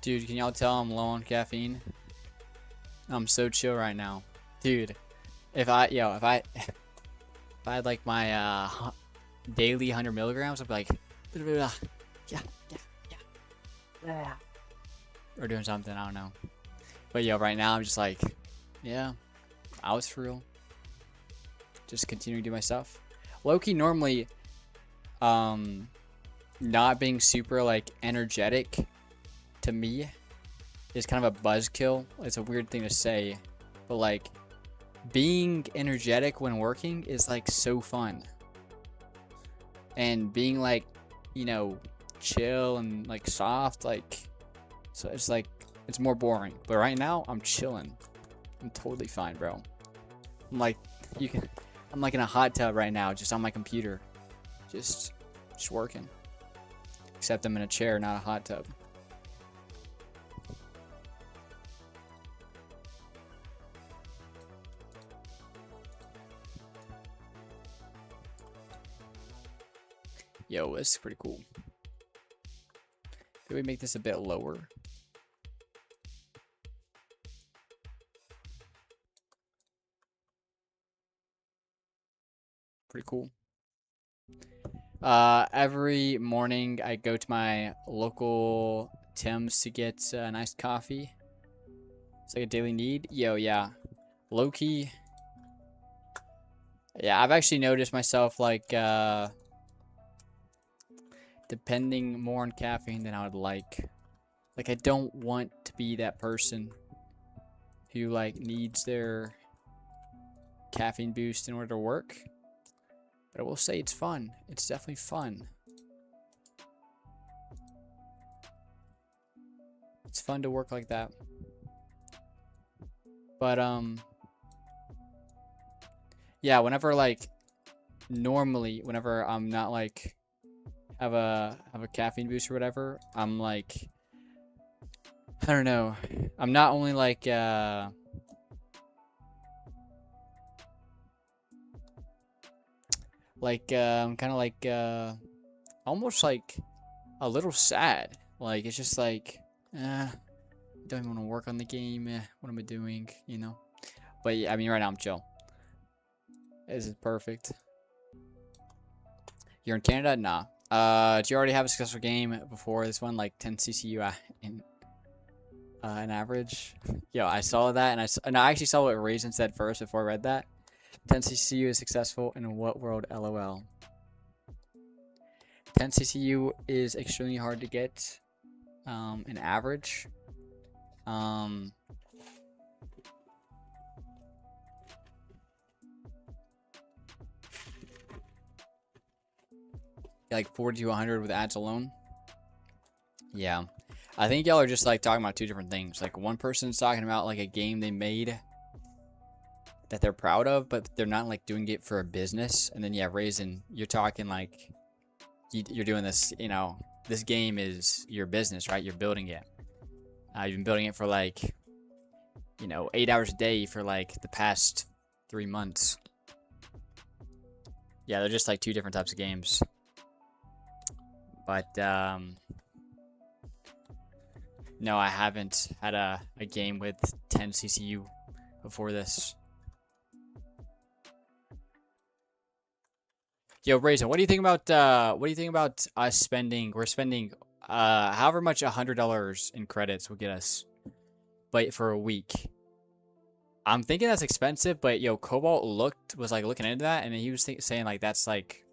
Dude, can y'all tell I'm low on caffeine? I'm so chill right now. Dude, if I had like my daily 100 milligrams, I'd be like, yeah. Or doing something, I don't know. But yo, right now I'm just like, yeah, I was for real. just continue to do my stuff. Low-key, normally, not being super, like, energetic to me is kind of a buzzkill. It's a weird thing to say, but, like, being energetic when working is, like, so fun. And being, like, you know, chill and, like, soft, like, so it's, like, it's more boring. But right now, I'm chilling. I'm totally fine, bro. I'm, like, I'm, like, in a hot tub right now, just on my computer. Just working. Except I'm in a chair, not a hot tub. Yo, this is pretty cool. Could we make this a bit lower? Pretty cool. Every morning I go to my local Tim's to get a nice coffee. It's like a daily need. Yo, yeah. Low-key. Yeah, I've actually noticed myself, like, depending more on caffeine than I would like. Like, I don't want to be that person who, like, needs their caffeine boost in order to work. But I will say it's fun. It's definitely fun. It's fun to work like that. But, yeah, whenever, like, normally, whenever I'm not, like, have a caffeine boost or whatever, I'm, like, I don't know. I'm not only, like, I'm kind of, like, almost, like, a little sad. Like, it's just, like, don't even want to work on the game. What am I doing? You know? But, yeah, I mean, right now I'm chill. This is perfect. You're in Canada? Nah. Do you already have a successful game before this one? Like 10 CCU in an average? Yo, I saw that, and I actually saw what Raisin said first before I read that. 10 CCU is successful in what world? LOL. 10 CCU is extremely hard to get. An average. Like 40 to 100 with ads alone. Yeah. I think y'all are just like talking about two different things. Like one person's talking about like a game they made that they're proud of, but they're not like doing it for a business. And then yeah, Raisin, you're talking like you're doing this, you know, this game is your business, right? You're building it. You've been building it for like, you know, 8 hours a day for like the past 3 months. Yeah, they're just like two different types of games. But no, I haven't had a game with 10 CCU before this. Yo, Raisin, what do you think about us spending? We're spending however much $100 in credits will get us, but for a week. I'm thinking that's expensive, but yo, Cobalt was like looking into that, and he was saying like that's like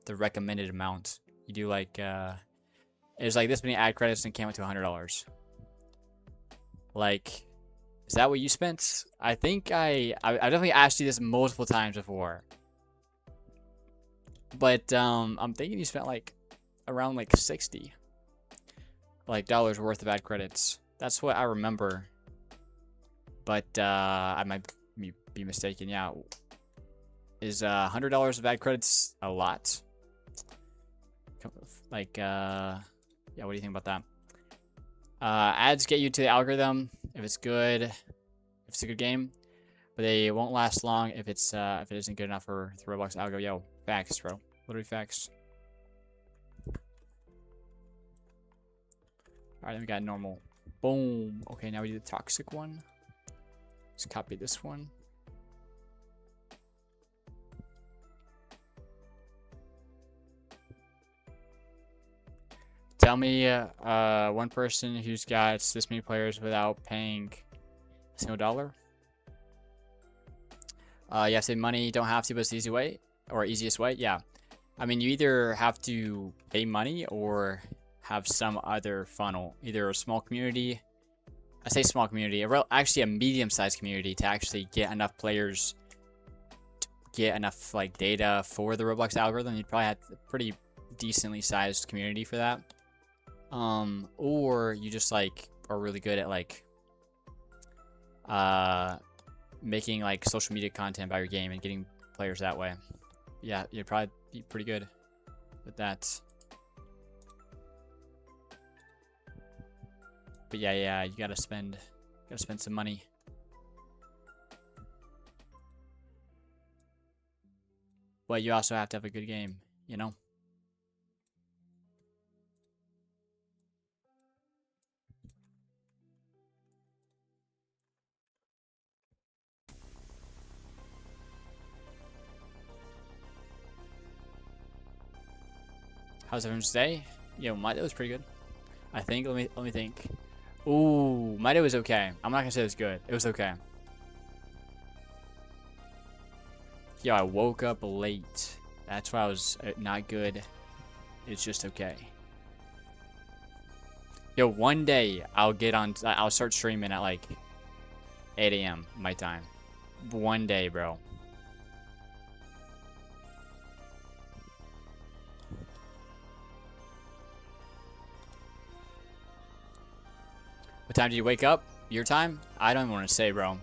the recommended amount. You do like it was like this many ad credits and came up to $100. Like, is that what you spent? I think I definitely asked you this multiple times before. But I'm thinking you spent like around like 60 like dollars worth of ad credits. That's what I remember. But I might be mistaken. Yeah. Is $100 of ad credits a lot? Like yeah, what do you think about that? Ads get you to the algorithm if it's good, if it's a good game, but they won't last long if it isn't good enough for the Roblox algo. Yo, facts, bro. Literally facts. All right, then we got normal. Boom. Okay, now we do the toxic one. Let's copy this one. Tell me one person who's got this many players without paying a single dollar. Yeah, say money, don't have to, but it's the easy way or easiest way. Yeah. I mean, you either have to pay money or have some other funnel, either a small community. I say small community, actually a medium-sized community to actually get enough players to get enough like data for the Roblox algorithm. You'd probably have a pretty decently sized community for that. Or you just like are really good at like making like social media content about your game and getting players that way. Yeah, you'd probably be pretty good with that. But yeah, you gotta spend some money. But you also have to have a good game, you know? How's everyone's day? Yo, my day was pretty good. I think. Let me think. Ooh, my day was okay. I'm not gonna say it was good. It was okay. Yo, I woke up late. That's why I was not good. It's just okay. Yo, one day I'll start streaming at like 8 a.m. my time. One day, bro. What time did you wake up? Your time? I don't want to say, bro.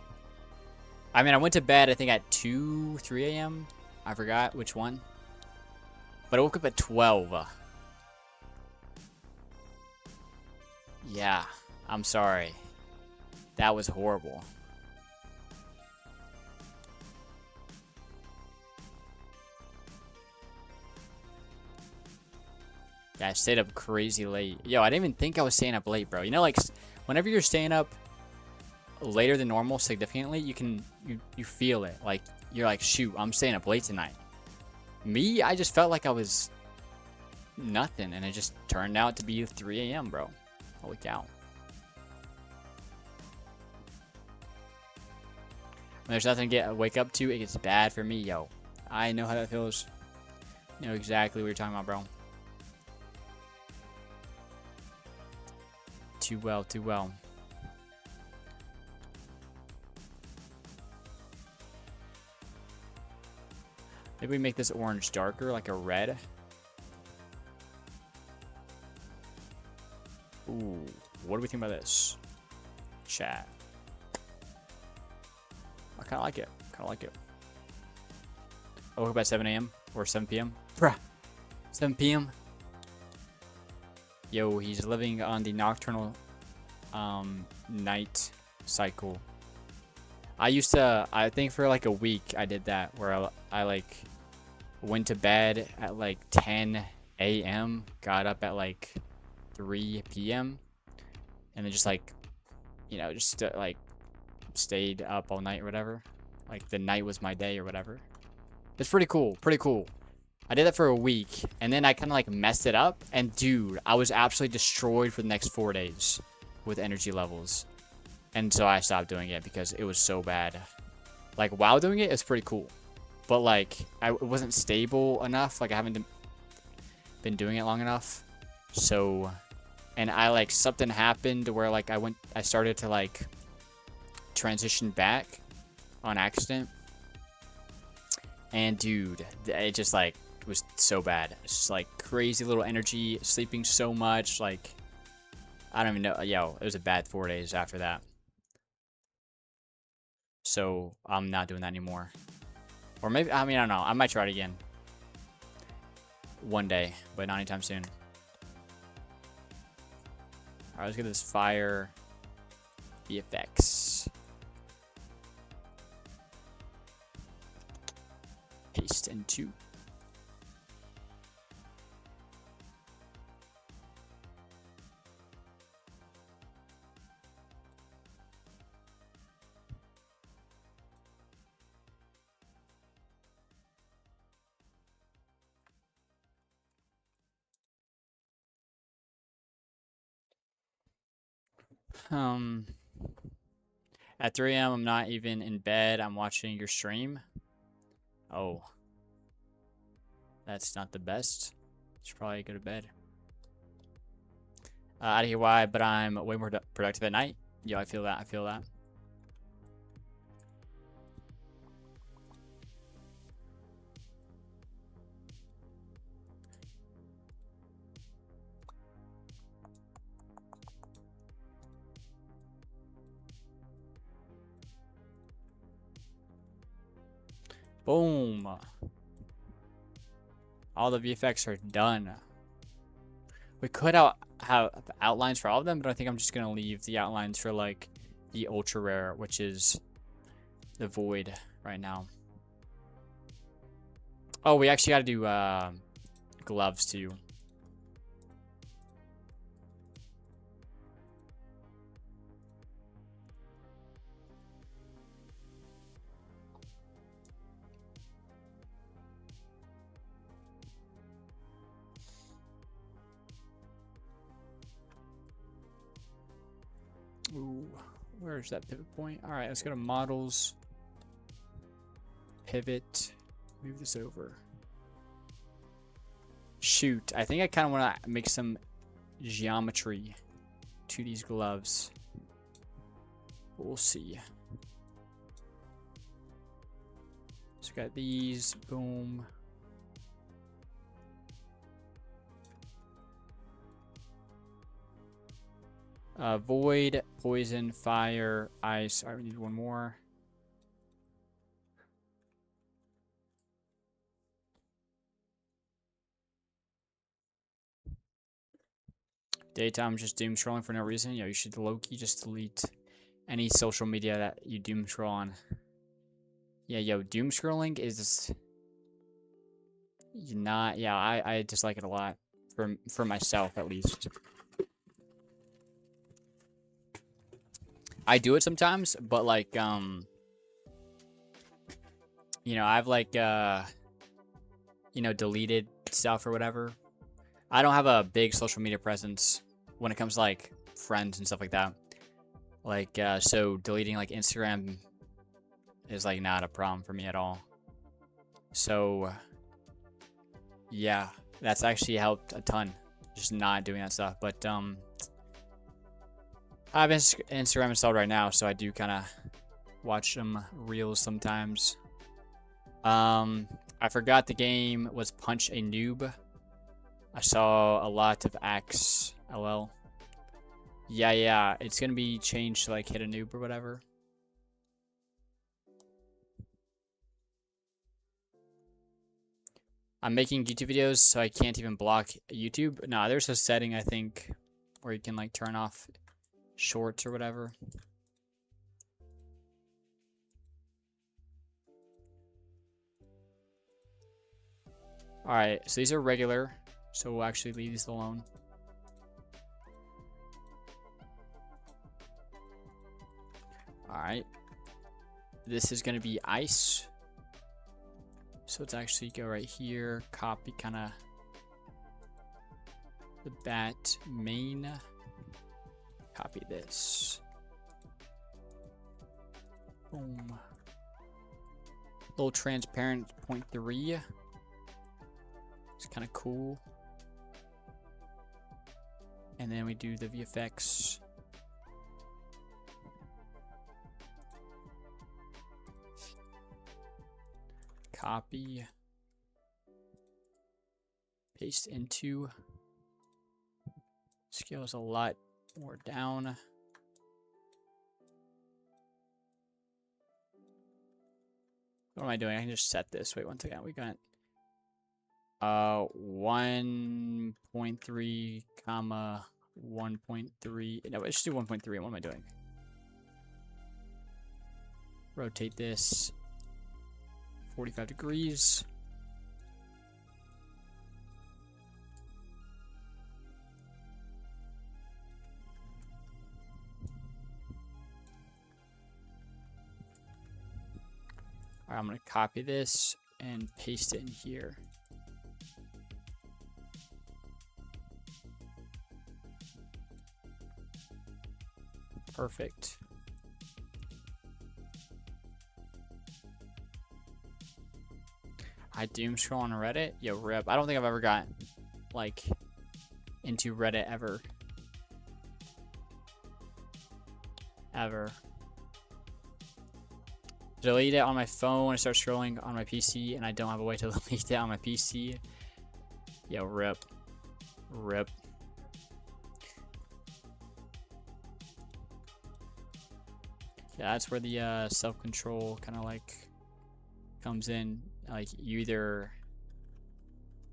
I mean, I went to bed, I think, at 2, 3 a.m. I forgot which one. But I woke up at 12. Yeah, I'm sorry. That was horrible. Yeah, I stayed up crazy late. Yo, I didn't even think I was staying up late, bro. You know, like, whenever you're staying up later than normal significantly, you feel it. Like, you're like, shoot, I'm staying up late tonight. Me, I just felt like I was nothing, and it just turned out to be 3 a.m., bro. Holy cow. When there's nothing to wake up to, it gets bad for me, yo. I know how that feels. You know exactly what you're talking about, bro. Too well, too well. Maybe we make this orange darker, like a red. Ooh, what do we think about this? Chat. I kind of like it. I woke up at 7 a.m. or 7 p.m. Bruh. 7 p.m. Yo, he's living on the nocturnal night cycle. I think for like a week I did that where I like went to bed at like 10 a.m. got up at like 3 p.m. and then just like, you know, just like stayed up all night or whatever. Like the night was my day or whatever. It's pretty cool. I did that for a week and then I kind of like messed it up. And dude, I was absolutely destroyed for the next 4 days with energy levels. And so I stopped doing it because it was so bad. Like while doing it, it's pretty cool. But like, it wasn't stable enough. Like I haven't been doing it long enough. So, and I like, something happened where like I started to like transition back on accident. And dude, it just like was so bad. It's just like crazy little energy, sleeping so much. Like, I don't even know. Yo, it was a bad 4 days after that. So I'm not doing that anymore. Or maybe, I mean, I don't know. I might try it again. One day, but not anytime soon. Alright, let's get this fire VFX. Paste into. At 3 a.m. I'm not even in bed. I'm watching your stream. Oh. That's not the best. Should probably go to bed. I don't hear why, but I'm way more productive at night. Yo, I feel that. I feel that. Boom. All the VFX are done. We could have outlines for all of them, but I think I'm just going to leave the outlines for like the ultra rare, which is the void right now. Oh, we actually got to do gloves too. Ooh, where's that pivot point? All right, let's go to models, pivot, move this over. Shoot, I think I kind of want to make some geometry to these gloves. We'll see. So we got these, boom. Void, poison, fire, ice. All right, we need one more. Daytime, just doom scrolling for no reason. Yo, you should low-key just delete any social media that you doom scroll on. Yeah, yo, doom scrolling is not. Yeah, I dislike it a lot for myself at least. I do it sometimes, but like you know, I've like you know, deleted stuff or whatever. I don't have a big social media presence when it comes to like friends and stuff like that. Like so deleting like Instagram is like not a problem for me at all. So yeah, that's actually helped a ton, just not doing that stuff. But I have Instagram installed right now, so I do kind of watch some reels sometimes. I forgot the game was Punch a Noob. I saw a lot of X, LL. Yeah, it's gonna be changed to like Hit a Noob or whatever. I'm making YouTube videos, so I can't even block YouTube. Nah, there's a setting, I think, where you can like turn off shorts or whatever. Alright, so these are regular, so we'll actually leave these alone. Alright. This is going to be ice. So let's actually go right here, copy kind of the bat main. Copy this. Boom. Little transparent 0.3. It's kind of cool. And then we do the VFX. Copy. Paste into. Scale is a lot more down. What am I doing? I can just set this. Wait one second. We got 1.3 comma 1.3. No, let's just do 1.3. What am I doing? Rotate this 45 degrees. All right, I'm going to copy this and paste it in here. Perfect. I doom scroll on Reddit? Yo, rip. I don't think I've ever got, like, into Reddit ever. Ever. Delete it on my phone when I start scrolling on my PC, and I don't have a way to delete it on my PC. Yo, rip. Rip. Yeah, that's where the self-control kind of like comes in. Like you either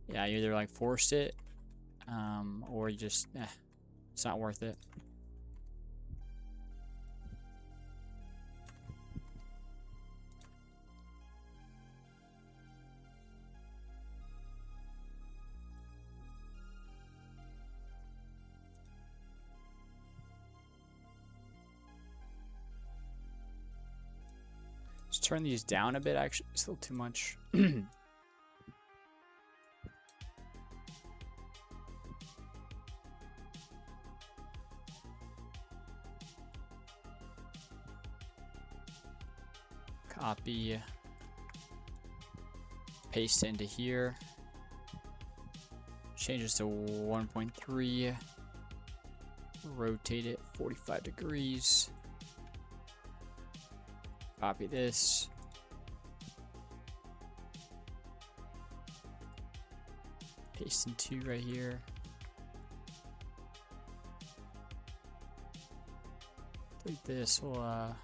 like forced it, or you just it's not worth it. Let's turn these down a bit. Actually, it's still too much. Copy, paste it into here, change this to 1.3, rotate it 45 degrees, copy this, paste into right here, delete this, we'll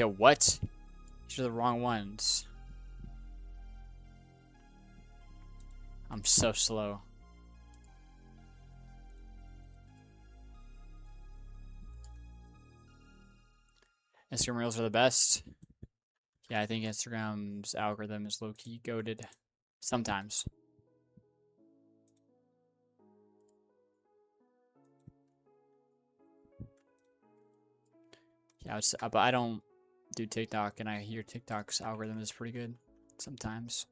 yo, what? These are the wrong ones. I'm so slow. Instagram Reels are the best. Yeah, I think Instagram's algorithm is low-key goated. Sometimes. Yeah, but I don't do TikTok, and I hear TikTok's algorithm is pretty good sometimes.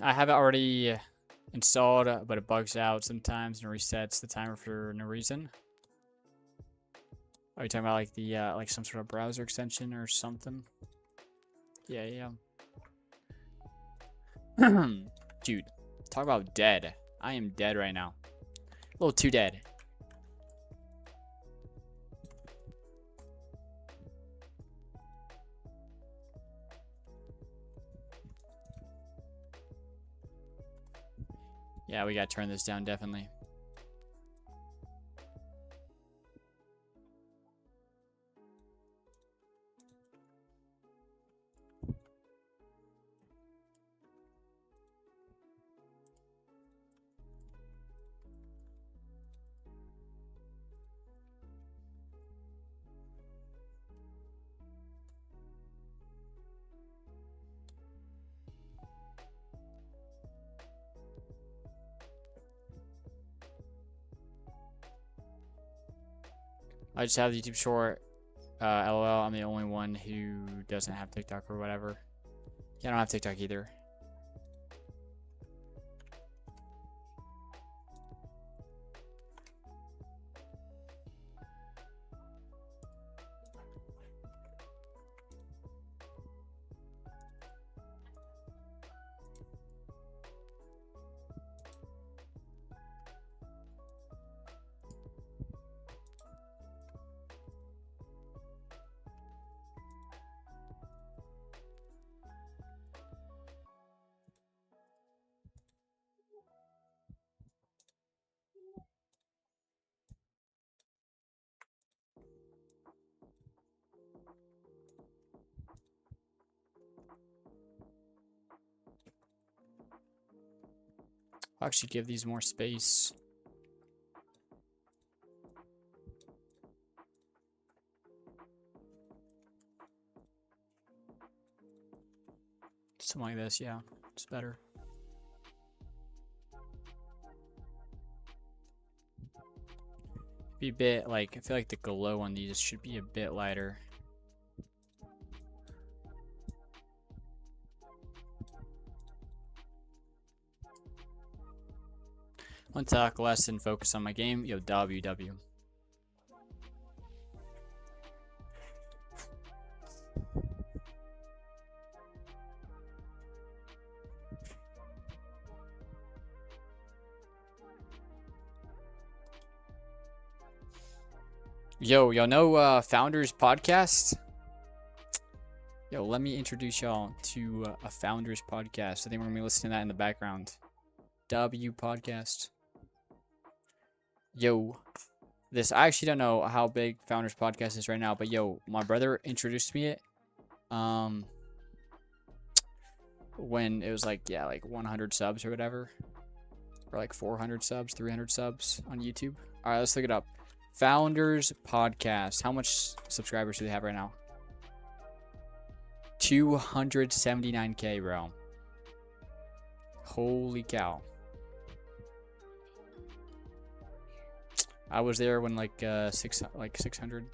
I have it already installed, but it bugs out sometimes and resets the timer for no reason. Are you talking about like the like some sort of browser extension or something? Yeah. Dude, talk about dead. I am dead right now. A little too dead. Yeah, we gotta turn this down definitely. I just have the YouTube short. LOL, I'm the only one who doesn't have TikTok or whatever. Yeah, I don't have TikTok either. I'll actually give these more space. Something like this, yeah. It's better. be a bit like, I feel like the glow on these should be a bit lighter. One talk less and focus on my game. Yo, WW. Yo, y'all know Founders Podcast? Yo, let me introduce y'all to a Founders Podcast. I think we're going to be listening to that in the background. W Podcast. Yo, I actually don't know how big Founders Podcast is right now, but yo, my brother introduced me it. When it was like 100 subs or whatever. Or like 400 subs, 300 subs on YouTube. All right, let's look it up. Founders Podcast. How much subscribers do they have right now? 279K, bro. Holy cow. I was there when like 600.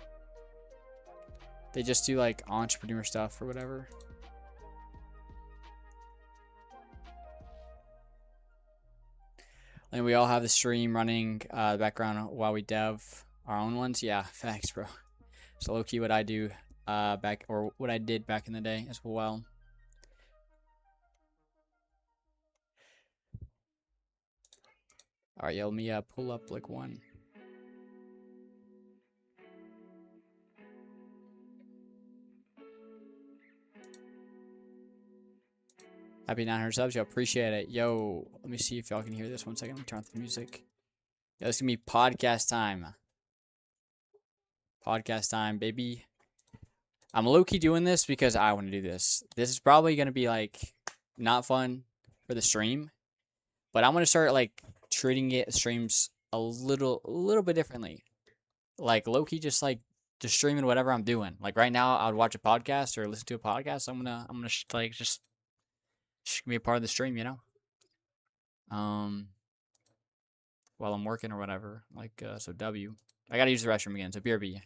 They just do like entrepreneur stuff or whatever. And we all have the stream running background while we dev our own ones. Yeah, facts, bro. So low key what I do what I did back in the day as well. All right, yeah, let me pull up like one. Happy 900 subs. Yo, appreciate it. Yo, let me see if y'all can hear this. 1 second. Let me turn off the music. Yo, this is going to be podcast time. Podcast time, baby. I'm low-key doing this because I want to do this. This is probably going to be, like, not fun for the stream. But I'm going to start, like, treating streams a little bit differently. Like, low-key just streaming whatever I'm doing. Like, right now, I would watch a podcast or listen to a podcast. I'm gonna like, just be a part of the stream, you know? While I'm working or whatever. Like, so W. I gotta use the restroom again, so BRB.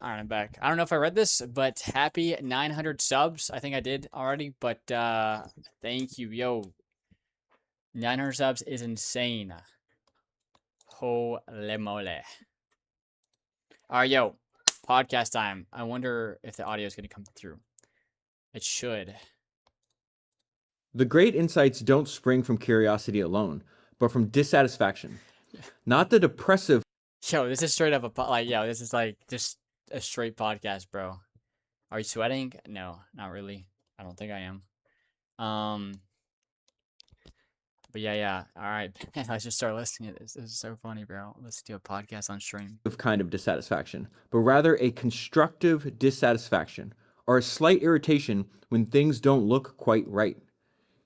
All right, I'm back. I don't know if I read this, but happy 900 subs. I think I did already, but thank you. Yo, 900 subs is insane. Holy moly. Alright, yo. Podcast time. I wonder if the audio is going to come through. It should. The great insights don't spring from curiosity alone, but from dissatisfaction. Not the depressive. Yo, this is straight up this is like just a straight podcast, bro. Are you sweating? No, not really. I don't think I am. But yeah. All right, let's just start listening to this. This is so funny, bro. Let's do a podcast on stream. Kind of dissatisfaction, but rather a constructive dissatisfaction, or a slight irritation when things don't look quite right.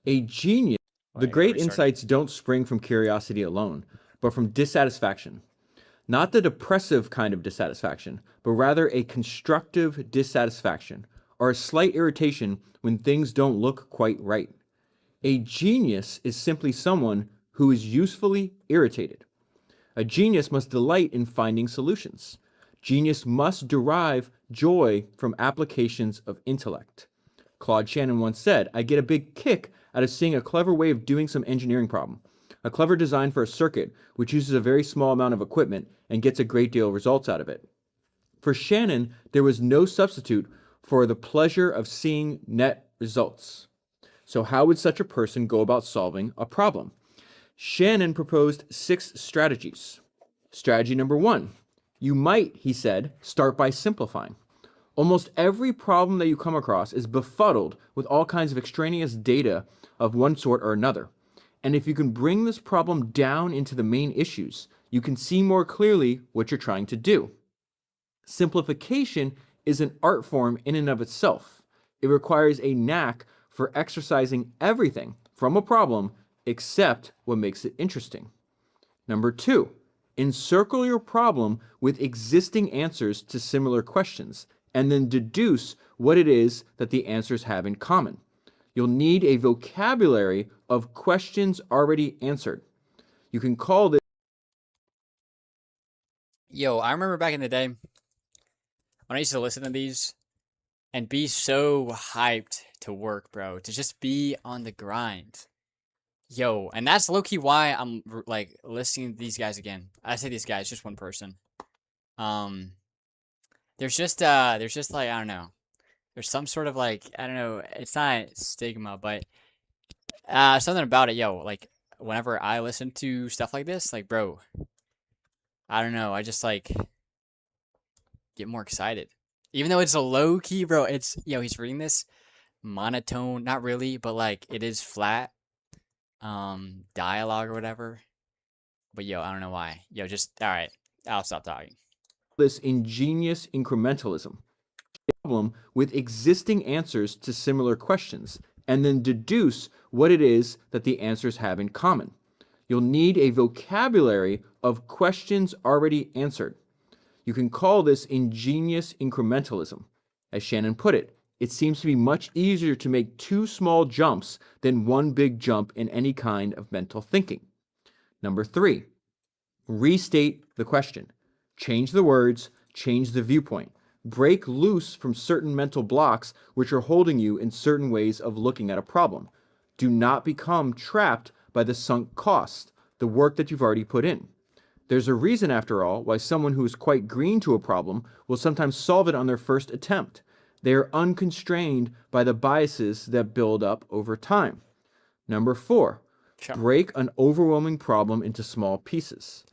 A genius. The great insights don't spring from curiosity alone, but from dissatisfaction. Not the depressive kind of dissatisfaction, but rather a constructive dissatisfaction, or a slight irritation when things don't look quite right. A genius is simply someone who is usefully irritated. A genius must delight in finding solutions. Genius must derive joy from applications of intellect. Claude Shannon once said, "I get a big kick out of seeing a clever way of doing some engineering problem, a clever design for a circuit which uses a very small amount of equipment and gets a great deal of results out of it." For Shannon, there was no substitute for the pleasure of seeing net results. So how would such a person go about solving a problem? Shannon proposed 6 strategies. Strategy number 1. You might, he said, start by simplifying. Almost every problem that you come across is befuddled with all kinds of extraneous data of one sort or another. And if you can bring this problem down into the main issues, you can see more clearly what you're trying to do. Simplification is an art form in and of itself. It requires a knack for exercising everything from a problem except what makes it interesting. Number 2, encircle your problem with existing answers to similar questions, and then deduce what it is that the answers have in common. You'll need a vocabulary of questions already answered. You can call this. Yo, I remember back in the day when I used to listen to these and be so hyped to work, bro, to just be on the grind. Yo, and that's low-key why I'm like listening to these guys again. I say these guys, just one person. There's just like, I don't know. There's some sort of like, I don't know, it's not stigma, but something about it, yo, like whenever I listen to stuff like this, like, bro, I don't know, I just like get more excited. Even though it's a low key, bro, it's, yo, he's reading this monotone, not really, but like it is flat dialogue or whatever. But yo, I don't know why. Yo, just all right, I'll stop talking. This ingenious incrementalism. Problem with existing answers to similar questions, and then deduce what it is that the answers have in common. You'll need a vocabulary of questions already answered. You can call this ingenious incrementalism. As Shannon put it, it seems to be much easier to make 2 small jumps than 1 big jump in any kind of mental thinking. Number 3, restate the question. Change the words, change the viewpoint. Break loose from certain mental blocks which are holding you in certain ways of looking at a problem. Do not become trapped by the sunk cost, the work that you've already put in. There's a reason, after all, why someone who is quite green to a problem will sometimes solve it on their first attempt. They are unconstrained by the biases that build up over time. Number 4, break an overwhelming problem into small pieces.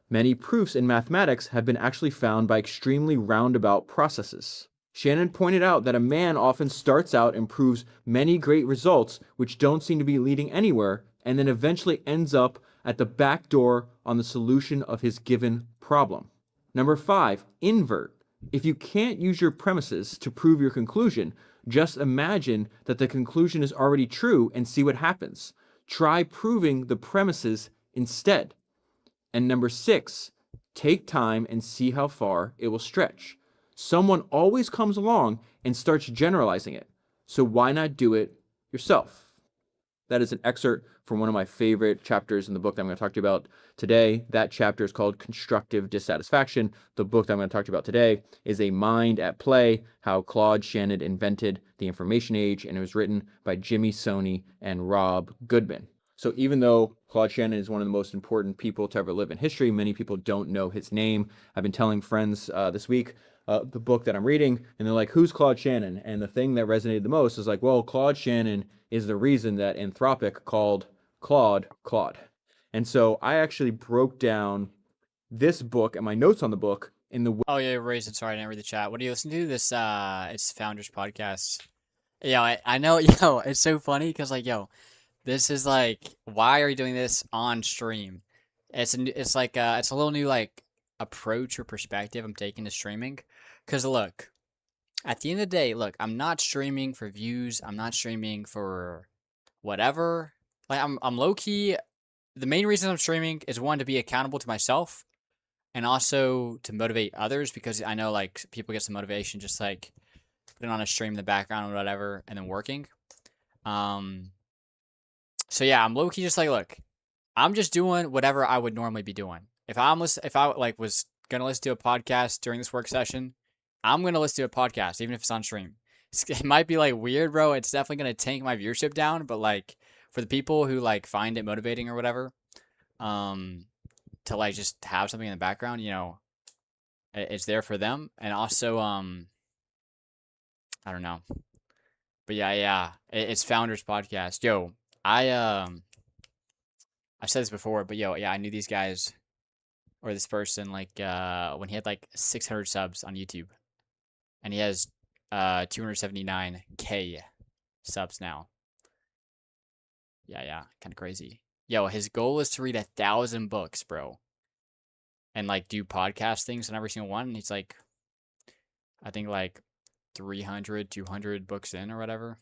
Many proofs in mathematics have been actually found by extremely roundabout processes. Shannon pointed out that a man often starts out and proves many great results which don't seem to be leading anywhere, and then eventually ends up at the back door on the solution of his given problem. Number 5, invert. If you can't use your premises to prove your conclusion, just imagine that the conclusion is already true and see what happens. Try proving the premises instead. And number 6, take time and see how far it will stretch. Someone always comes along and starts generalizing it. So why not do it yourself? That is an excerpt from one of my favorite chapters in the book that I'm going to talk to you about today. That chapter is called Constructive Dissatisfaction. The book that I'm going to talk to you about today is A Mind at Play, How Claude Shannon Invented the Information Age, and it was written by Jimmy Soni and Rob Goodman. So even though Claude Shannon is one of the most important people to ever live in history, many people don't know his name. I've been telling friends this week the book that I'm reading, and they're like, "Who's Claude Shannon?" And the thing that resonated the most is like, well, Claude Shannon is the reason that Anthropic called Claude Claude. And so I actually broke down this book and my notes on the book in the Oh yeah, Raisin. Sorry, I didn't read the chat. What do you listen to? This it's Founders podcast. Yo, I know. Yo, it's so funny because like, yo, this is like, why are you doing this on stream? It's like it's a little new like approach or perspective I'm taking to streaming. Cause look, at the end of the day, look, I'm not streaming for views. I'm not streaming for whatever. Like I'm low key. The main reason I'm streaming is one to be accountable to myself and also to motivate others because I know like people get some motivation just like putting on a stream in the background or whatever and then working. Um, so yeah, I'm low key just like, look, I'm just doing whatever I would normally be doing. If I like was gonna listen to a podcast during this work session, I'm gonna listen to a podcast even if it's on stream. It might be like weird, bro. It's definitely gonna tank my viewership down, but like for the people who like find it motivating or whatever, um, to like just have something in the background, you know, it's there for them. And also, I don't know, but yeah, it's Founders Podcast. Yo, I I've said this before, but yo, yeah, I knew these guys or this person like when he had like 600 subs on YouTube, and he has 279K subs now. Yeah, kind of crazy. Yo, his goal is to read 1,000 books, bro, and like do podcast things on every single one. And he's like, I think like 300, 200 books in or whatever.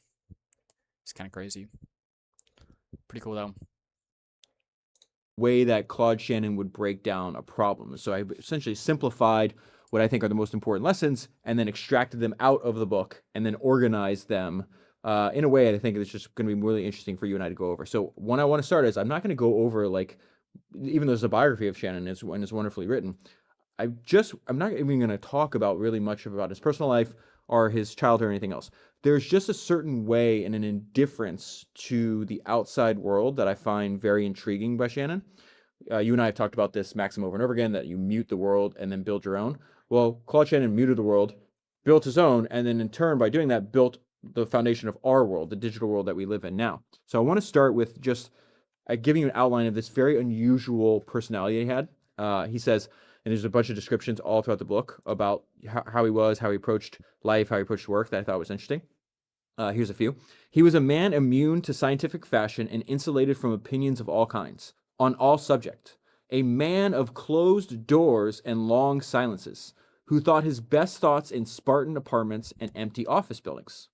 It's kind of crazy. Pretty cool though. way that Claude Shannon would break down a problem. So I essentially simplified what I think are the most important lessons and then extracted them out of the book and then organized them in a way I think it's just going to be really interesting for you and I to go over. So one I want to start is I'm not going to go over like, even though there's a biography of Shannon and it's wonderfully written, I'm not even going to talk about really much about his personal life or his childhood or anything else. There's just a certain way and an indifference to the outside world that I find very intriguing by Shannon. You and I have talked about this maxim over and over again, that you mute the world and then build your own. Well, Claude Shannon muted the world, built his own, and then in turn, by doing that, built the foundation of our world, the digital world that we live in now. So I want to start with just giving you an outline of this very unusual personality he had. He says, and there's a bunch of descriptions all throughout the book about how he was, how he approached life, how he approached work that I thought was interesting. Here's a few. He was a man immune to scientific fashion and insulated from opinions of all kinds, on all subjects. A man of closed doors and long silences, who thought his best thoughts in Spartan apartments and empty office buildings.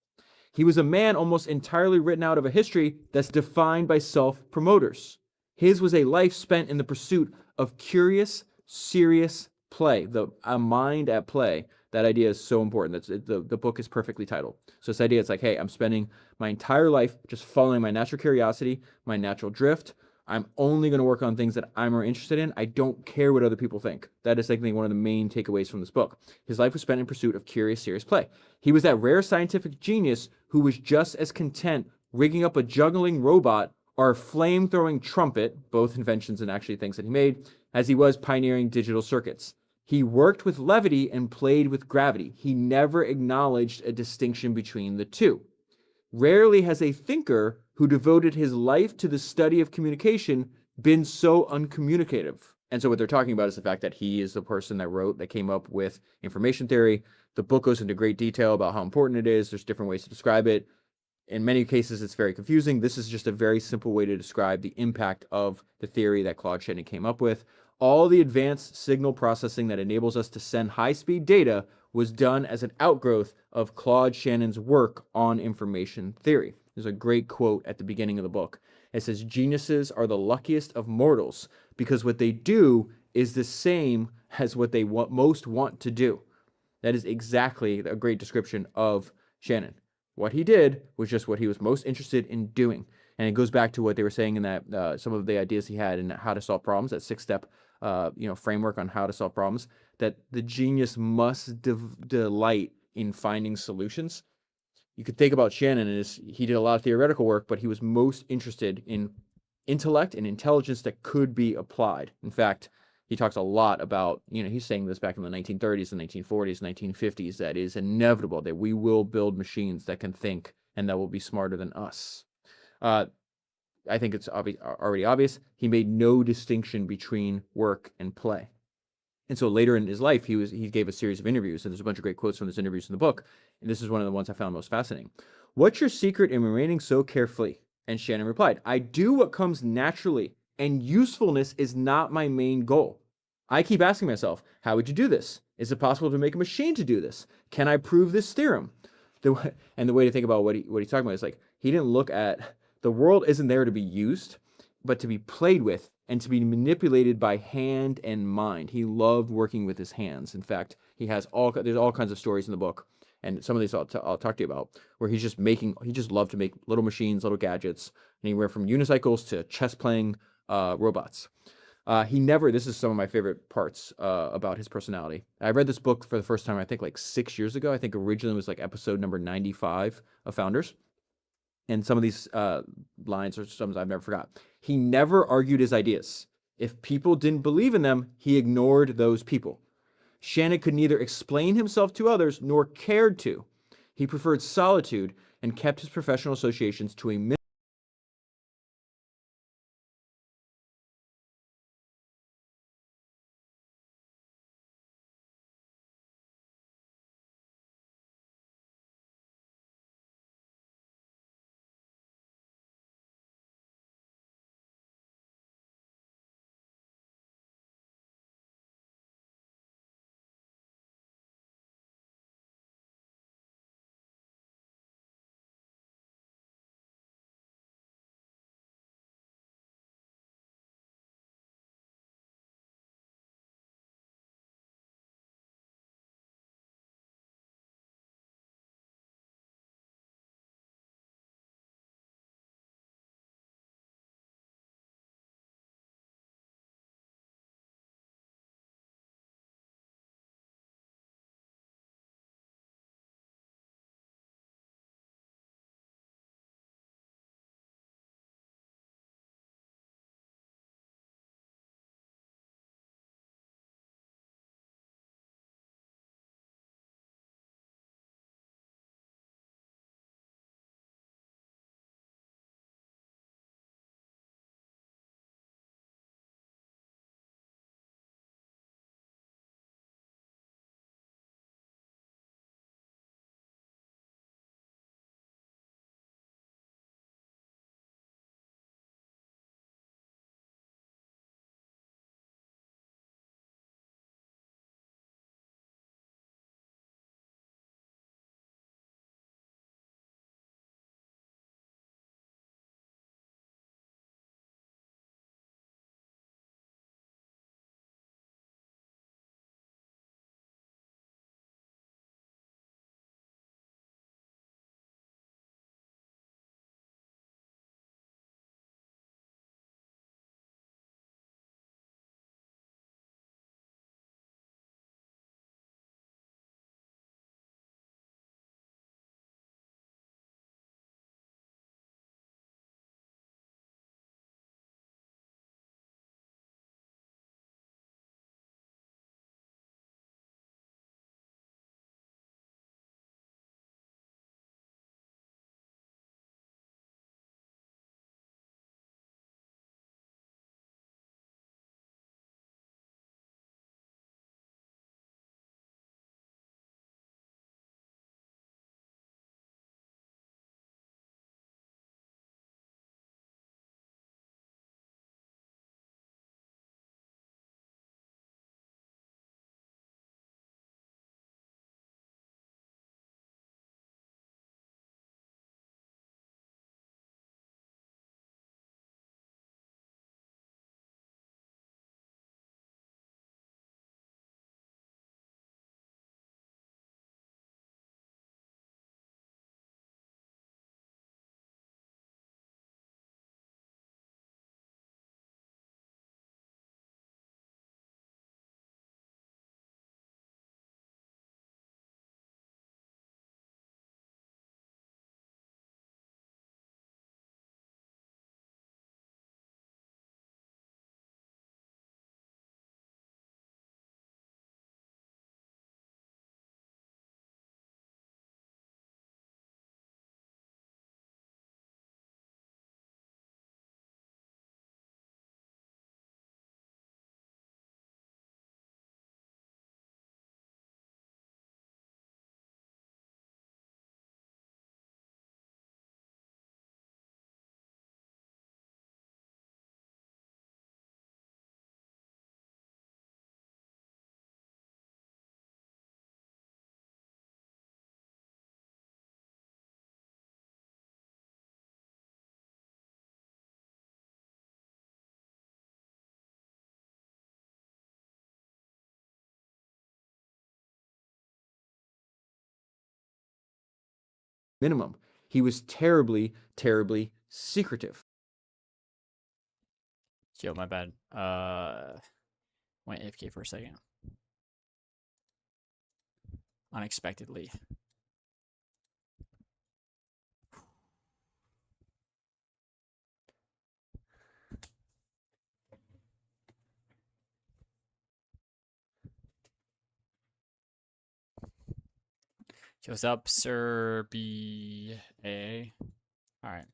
He was a man almost entirely written out of a history that's defined by self-promoters. His was a life spent in the pursuit of curious, serious play, a mind at play. That idea is so important. The book is perfectly titled. So this idea, it's like, hey, I'm spending my entire life just following my natural curiosity, my natural drift. I'm only going to work on things that I'm more interested in. I don't care what other people think. That is, I think, one of the main takeaways from this book. His life was spent in pursuit of curious, serious play. He was that rare scientific genius who was just as content rigging up a juggling robot or a flame-throwing trumpet, both inventions and actually things that he made, as he was pioneering digital circuits. He worked with levity and played with gravity. He never acknowledged a distinction between the two. Rarely has a thinker who devoted his life to the study of communication been so uncommunicative. And so what they're talking about is the fact that he is the person that came up with information theory. The book goes into great detail about how important it is. There's different ways to describe it. In many cases, it's very confusing. This is just a very simple way to describe the impact of the theory that Claude Shannon came up with. All the advanced signal processing that enables us to send high-speed data was done as an outgrowth of Claude Shannon's work on information theory. There's a great quote at the beginning of the book. It says, "Geniuses are the luckiest of mortals because what they do is the same as what they most want to do." That is exactly a great description of Shannon. What he did was just what he was most interested in doing. And it goes back to what they were saying in that some of the ideas he had in how to solve problems, that 6-step framework on how to solve problems, that the genius must delight in finding solutions. You could think about Shannon as he did a lot of theoretical work, but he was most interested in intellect and intelligence that could be applied. In fact, he talks a lot about, he's saying this back in the 1930s, the 1940s, 1950s, that it is inevitable that we will build machines that can think and that will be smarter than us. I think it's already obvious. He made no distinction between work and play. And so later in his life, he gave a series of interviews, and there's a bunch of great quotes from his interviews in the book. And this is one of the ones I found most fascinating. "What's your secret in remaining so carefree?" And Shannon replied, "I do what comes naturally, and usefulness is not my main goal. I keep asking myself, how would you do this? Is it possible to make a machine to do this? Can I prove this theorem?" And the way to think about what he's talking about is like, he didn't look at, the world isn't there to be used, but to be played with and to be manipulated by hand and mind. He loved working with his hands. In fact, there's all kinds of stories in the book, and some of these I'll talk to you about, where he just loved to make little machines, little gadgets, and he went from unicycles to chess playing robots. This is some of my favorite parts about his personality. I read this book for the first time, I think like 6 years ago. I think originally it was like episode number 95 of Founders. And some of these lines are some I've never forgot. He never argued his ideas. If people didn't believe in them, he ignored those people. Shannon could neither explain himself to others nor cared to. He preferred solitude and kept his professional associations to a minimum. minimum. He was terribly, terribly secretive. Yo, my bad. Went AFK for a second. Unexpectedly. What's up, Sir B.A.? All right.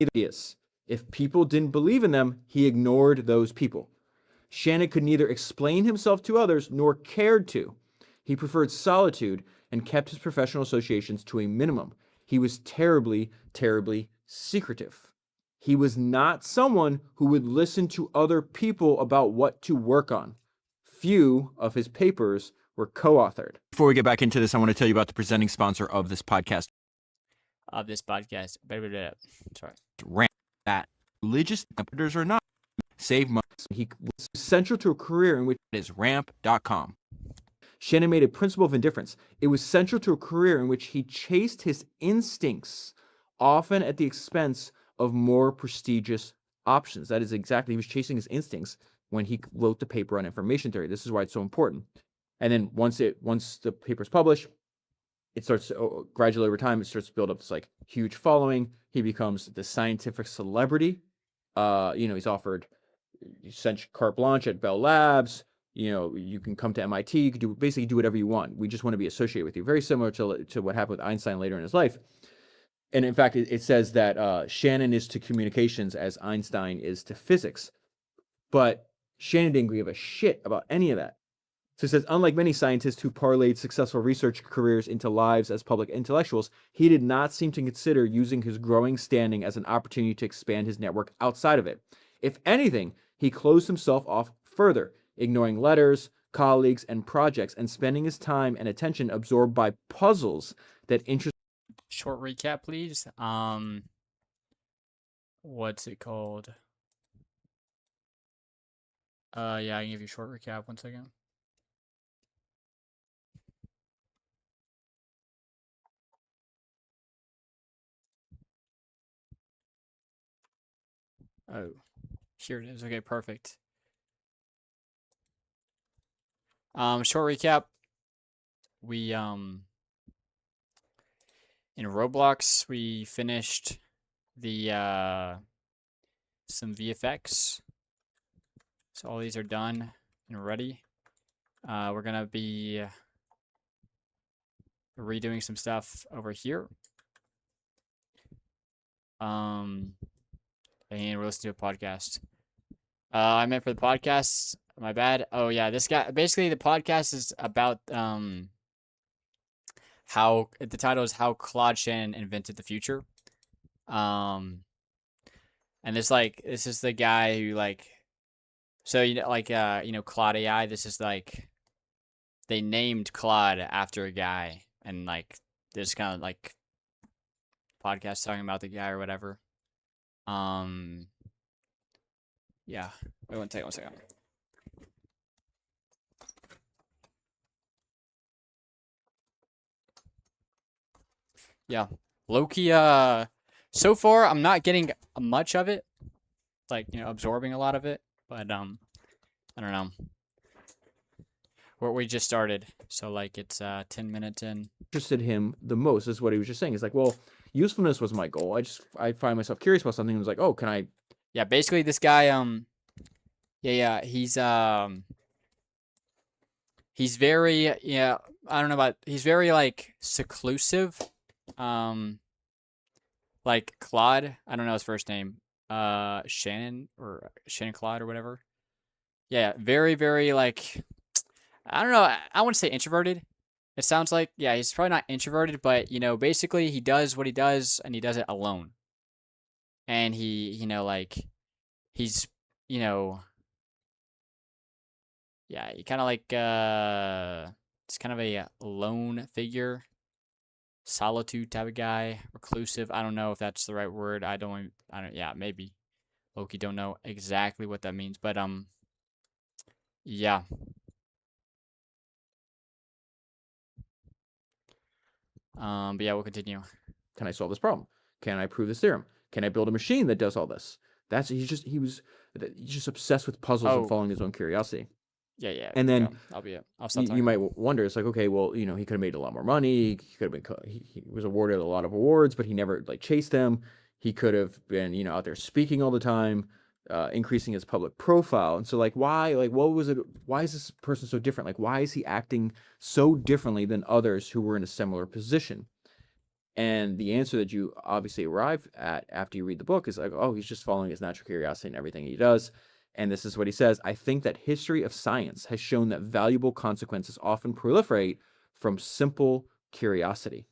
Ideas. If people didn't believe in them, he ignored those people. Shannon could neither explain himself to others nor cared to. He preferred solitude and kept his professional associations to a minimum. He was terribly, terribly secretive. He was not someone who would listen to other people about what to work on. Few of his papers were co-authored. Before we get back into this, I want to tell you about the presenting sponsor of this podcast. Sorry. Ramp. That religious competitors or not, save money. He was central to a career in which is ramp.com. Shannon made a principle of indifference. It was central to a career in which he chased his instincts, often at the expense of more prestigious options. That is exactly, he was chasing his instincts when he wrote the paper on information theory. This is why it's so important. And then once the paper's published, it starts gradually over time, it starts to build up this like huge following. He becomes the scientific celebrity. He's offered sent carte blanche at Bell Labs. You can come to MIT. You can basically do whatever you want. We just want to be associated with you. Very similar to what happened with Einstein later in his life. And in fact, it says that Shannon is to communications as Einstein is to physics. But Shannon didn't give a shit about any of that. So it says, unlike many scientists who parlayed successful research careers into lives as public intellectuals, he did not seem to consider using his growing standing as an opportunity to expand his network outside of it. If anything, he closed himself off further, ignoring letters, colleagues, and projects, and spending his time and attention absorbed by puzzles that interest. Short recap, please. What's it called? Yeah, I can give you a short recap. 1 second. Oh, here it is. Okay, perfect. Short recap. We in Roblox we finished the some VFX. So all these are done and ready. We're gonna be redoing some stuff over here. And we're listening to a podcast. I meant for the podcast. My bad. Oh yeah, this guy. Basically, the podcast is about how the title is how Claude Shannon invented the future. And this is the guy who Claude AI. This is like they named Claude after a guy, and like this kind of like podcast talking about the guy or whatever. Yeah. Wait 1 second. Yeah. Loki, so far I'm not getting much of it. Like, absorbing a lot of it. But I don't know. We just started. So like it's 10 minutes in. Interested him the most is what he was just saying. He's like, well, usefulness was my goal. I find myself curious about something. He was like, oh, can I? Yeah, basically this guy, he's very, I don't know about, he's very like seclusive. Like Claude, I don't know his first name. Shannon Claude or whatever. Yeah, very, very like, I don't know. I wouldn't say introverted. It sounds like, yeah, he's probably not introverted, but basically he does what he does and he does it alone. And he's, yeah, he kind of like, it's kind of a lone figure, solitude type of guy, reclusive. I don't know if that's the right word. Yeah, maybe. Loki don't know exactly what that means, but yeah. But yeah, we'll continue. Can I solve this problem? Can I prove this theorem? Can I build a machine that does all this? He's just obsessed with puzzles and Oh, following his own curiosity. yeah, yeah. And then I'll stop you talking. might wonder, it's like, okay, well, he could have made a lot more money. He could have been, he was awarded a lot of awards, but he never like chased them. He could have been, out there speaking all the time, increasing his public profile. And so like, why, like, what was it? Why is this person so different? Like, why is he acting so differently than others who were in a similar position? And the answer that you obviously arrive at after you read the book is like, oh, he's just following his natural curiosity in everything he does. And this is what he says: I think that history of science has shown that valuable consequences often proliferate from simple curiosity.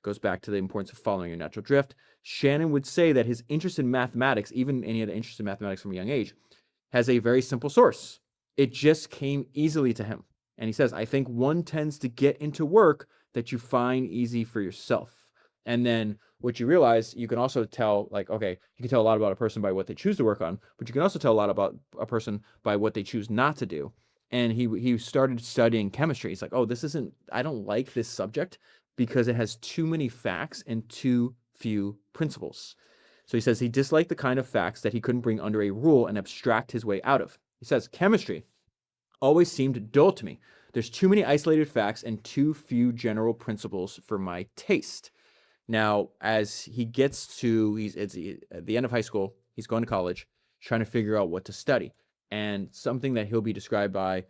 Goes back to the importance of following your natural drift. Shannon would say that his interest in mathematics, even any of the interest in mathematics from a young age, has a very simple source. It just came easily to him. And he says, I think one tends to get into work that you find easy for yourself. And then what you realize, you can also tell, like, okay, you can tell a lot about a person by what they choose to work on, but you can also tell a lot about a person by what they choose not to do. And he started studying chemistry. He's like, oh, I don't like this subject because it has too many facts and too few principles. So he says he disliked the kind of facts that he couldn't bring under a rule and abstract his way out of. He says, chemistry always seemed dull to me. There's too many isolated facts and too few general principles for my taste. Now, as he gets to, it's at the end of high school, he's going to college, trying to figure out what to study. And something that he'll be described by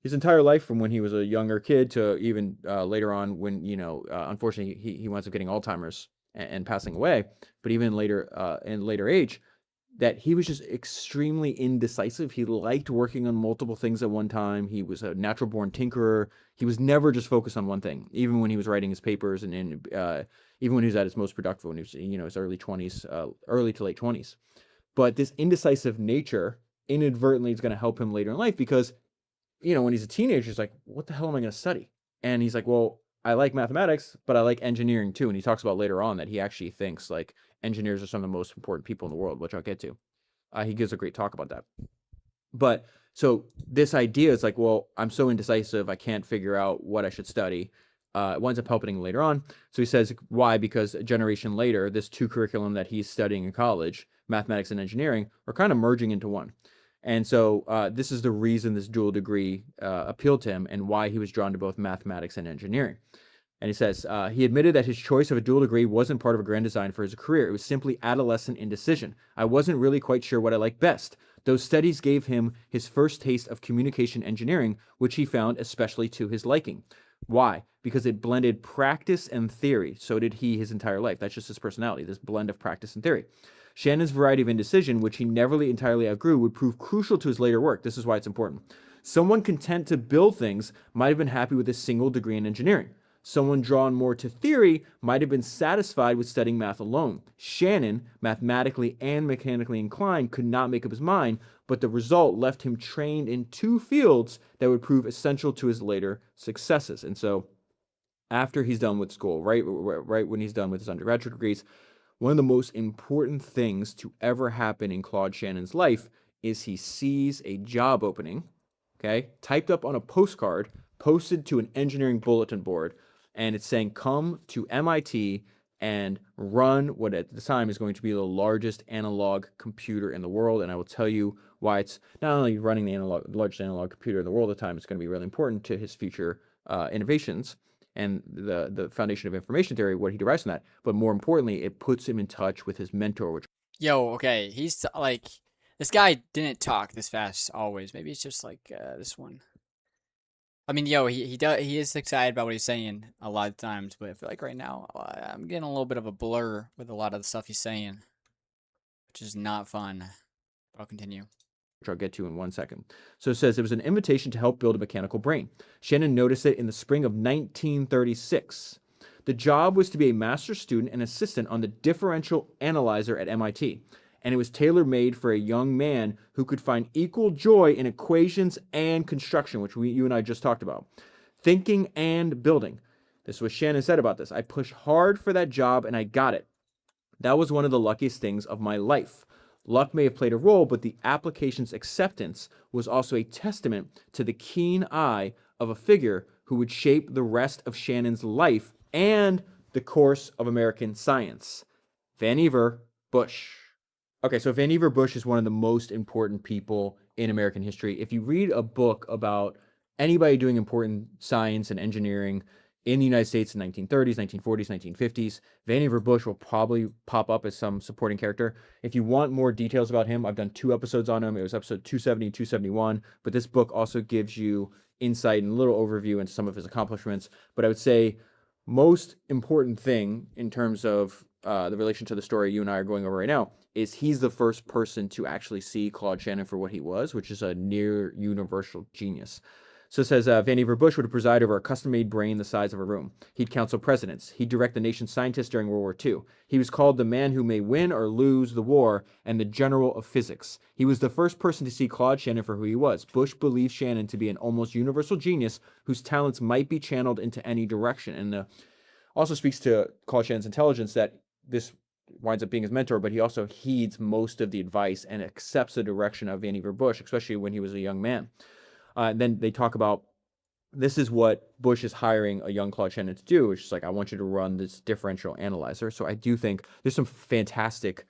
his entire life, from when he was a younger kid to even later on when, unfortunately, he winds up getting Alzheimer's and passing away. But even later, in later age, that he was just extremely indecisive. He liked working on multiple things at one time. He was a natural born tinkerer. He was never just focused on one thing, even when he was writing his papers and even when he was at his most productive, when he was, his early 20s, early to late 20s. But this indecisive nature inadvertently is going to help him later in life because, when he's a teenager, he's like, what the hell am I going to study? And he's like, well, I like mathematics, but I like engineering too. And he talks about later on that he actually thinks like engineers are some of the most important people in the world, which I'll get to. He gives a great talk about that. But so this idea is like, well, I'm so indecisive, I can't figure out what I should study. It winds up helping later on. So he says, why? Because a generation later, this two curriculum that he's studying in college, mathematics and engineering, are kind of merging into one. And so this is the reason this dual degree appealed to him and why he was drawn to both mathematics and engineering. And he says, he admitted that his choice of a dual degree wasn't part of a grand design for his career. It was simply adolescent indecision. I wasn't really quite sure what I liked best. Those studies gave him his first taste of communication engineering, which he found especially to his liking. Why? Because it blended practice and theory. So did he his entire life. That's just his personality, this blend of practice and theory. Shannon's variety of indecision, which he never entirely outgrew, would prove crucial to his later work. This is why it's important. Someone content to build things might have been happy with a single degree in engineering. Someone drawn more to theory might have been satisfied with studying math alone. Shannon, mathematically and mechanically inclined, could not make up his mind, but the result left him trained in two fields that would prove essential to his later successes. And so after he's done with school, right when he's done with his undergraduate degrees, one of the most important things to ever happen in Claude Shannon's life is he sees a job opening, okay, typed up on a postcard, posted to an engineering bulletin board, and it's saying, come to MIT and run what at the time is going to be the largest analog computer in the world. And I will tell you why it's not only running the largest analog computer in the world at the time, it's going to be really important to his future innovations and the foundation of information theory, what he derives from that. But more importantly, it puts him in touch with his mentor, which Yo, okay, he's like, this guy didn't talk this fast always. Maybe it's just like this one. I mean, yo, he is excited about what he's saying a lot of times, but I feel like right now I'm getting a little bit of a blur with a lot of the stuff he's saying, which is not fun. I'll continue. I'll get to in 1 second. So it says it was an invitation to help build a mechanical brain. Shannon noticed it in the spring of 1936. The job was to be a master's student and assistant on the differential analyzer at MIT. And it was tailor-made for a young man who could find equal joy in equations and construction, which you and I just talked about. Thinking and building. This is what Shannon said about this. I pushed hard for that job and I got it. That was one of the luckiest things of my life. Luck may have played a role, but the application's acceptance was also a testament to the keen eye of a figure who would shape the rest of Shannon's life and the course of American science? Vannevar Bush. Okay, so Vannevar Bush is one of the most important people in American history. If you read a book about anybody doing important science and engineering in the United States in 1930s, 1940s, 1950s, Vannevar Bush will probably pop up as some supporting character. If you want more details about him, I've done 2 episodes on him. It was episode 270 and 271, but this book also gives you insight and a little overview into some of his accomplishments. But I would say most important thing in terms of the relation to the story you and I are going over right now is he's the first person to actually see Claude Shannon for what he was, which is a near universal genius. So it says Vannevar Bush would preside over a custom-made brain the size of a room. He'd counsel presidents. He'd direct the nation's scientists during World War II. He was called the man who may win or lose the war and the general of physics. He was the first person to see Claude Shannon for who he was. Bush believed Shannon to be an almost universal genius whose talents might be channeled into any direction. And also speaks to Claude Shannon's intelligence that this winds up being his mentor, but he also heeds most of the advice and accepts the direction of Vannevar Bush, especially when he was a young man. Then they talk about this is what Bush is hiring a young Claude Shannon to do, which is like, I want you to run this differential analyzer. So I do think there's some fantastic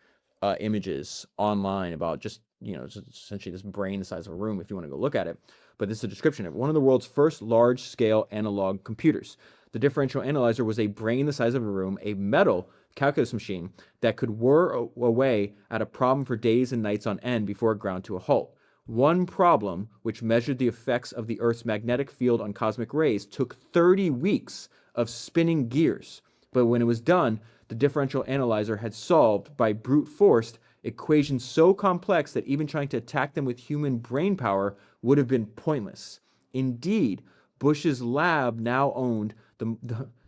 images online about just, essentially this brain the size of a room if you want to go look at it. But this is a description of one of the world's first large-scale analog computers. The differential analyzer was a brain the size of a room, a metal calculus machine that could whir away at a problem for days and nights on end before it ground to a halt. One problem, which measured the effects of the Earth's magnetic field on cosmic rays, took 30 weeks of spinning gears. But when it was done, the differential analyzer had solved, by brute force, equations so complex that even trying to attack them with human brain power would have been pointless. Indeed, Bush's lab now owned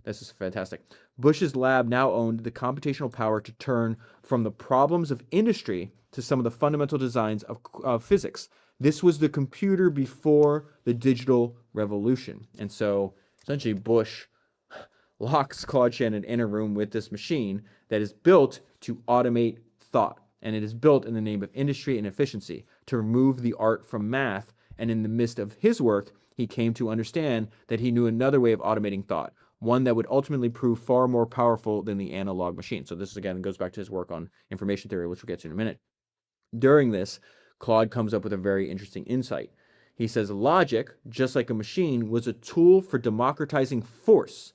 this is fantastic. Bush's lab now owned the computational power to turn from the problems of industry to some of the fundamental designs of physics. This was the computer before the digital revolution. And so essentially Bush locks Claude Shannon in a room with this machine that is built to automate thought. And it is built in the name of industry and efficiency to remove the art from math. And in the midst of his work, he came to understand that he knew another way of automating thought, one that would ultimately prove far more powerful than the analog machine. So this, again, goes back to his work on information theory, which we'll get to in a minute. During this, Claude comes up with a very interesting insight. He says logic, just like a machine, was a tool for democratizing force.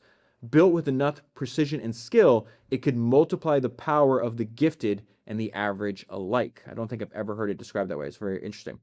Built with enough precision and skill, it could multiply the power of the gifted and the average alike. I don't think I've ever heard it described that way. It's very interesting.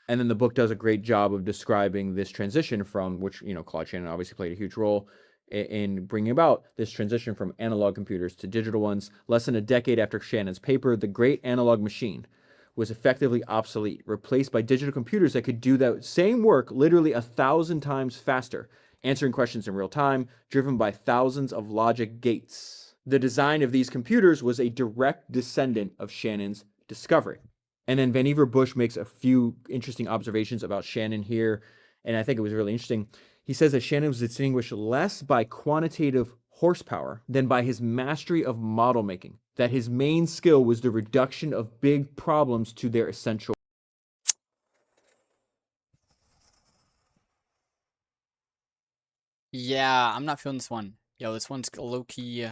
And then the book does a great job of describing this transition from which, Claude Shannon obviously played a huge role in bringing about this transition from analog computers to digital ones. Less than a decade after Shannon's paper, the great analog machine was effectively obsolete, replaced by digital computers that could do that same work literally 1,000 times faster, answering questions in real time, driven by thousands of logic gates. The design of these computers was a direct descendant of Shannon's discovery. And then Vannevar Bush makes a few interesting observations about Shannon here, and I think it was really interesting. He says that Shannon was distinguished less by quantitative horsepower than by his mastery of model making, that his main skill was the reduction of big problems to their essential. Yeah, I'm not feeling this one. Yo, this one's low-key. I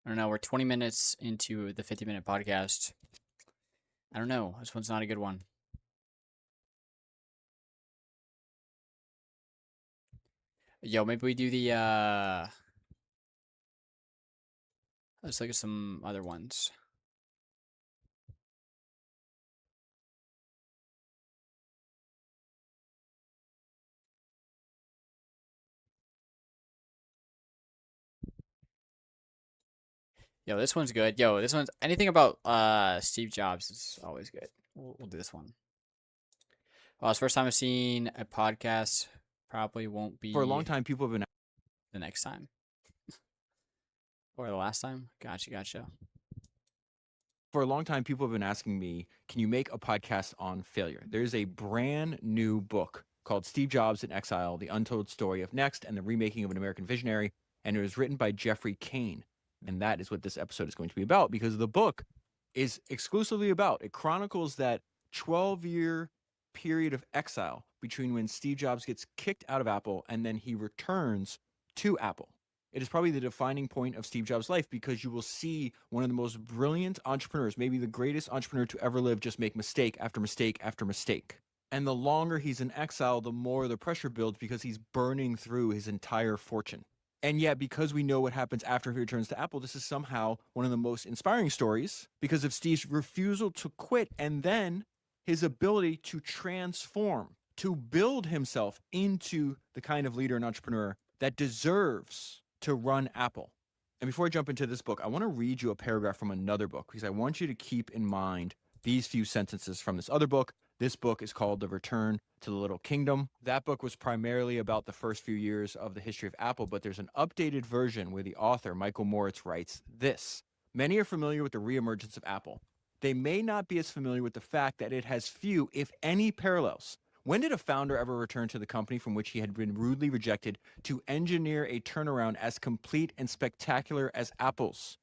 don't know. We're 20 minutes into the 50-minute podcast. I don't know. This one's not a good one. Yo, maybe we do the, let's look at some other ones. Yo, this one's good. Yo, this one's anything about Steve Jobs is always good. We'll do this one. Well, it's the first time I've seen a podcast. Probably won't be For a long time, people have been the next time. Or the last time. Gotcha. For a long time, people have been asking me, can you make a podcast on failure? There's a brand new book called Steve Jobs in Exile, The Untold Story of Next and the Remaking of an American Visionary. And it was written by Jeffrey Kane. And that is what this episode is going to be about, because the book is exclusively about, it chronicles that 12-year period of exile between when Steve Jobs gets kicked out of Apple and then he returns to Apple. It is probably the defining point of Steve Jobs' life because you will see one of the most brilliant entrepreneurs, maybe the greatest entrepreneur to ever live, just make mistake after mistake after mistake. And the longer he's in exile, the more the pressure builds because he's burning through his entire fortune. And yet, because we know what happens after he returns to Apple, this is somehow one of the most inspiring stories because of Steve's refusal to quit and then his ability to transform, to build himself into the kind of leader and entrepreneur that deserves to run Apple. And before I jump into this book, I want to read you a paragraph from another book because I want you to keep in mind these few sentences from this other book. This book is called The Return to the Little Kingdom. That book was primarily about the first few years of the history of Apple, but there's an updated version where the author, Michael Moritz, writes this. Many are familiar with the reemergence of Apple. They may not be as familiar with the fact that it has few, if any, parallels. When did a founder ever return to the company from which he had been rudely rejected to engineer a turnaround as complete and spectacular as Apple's?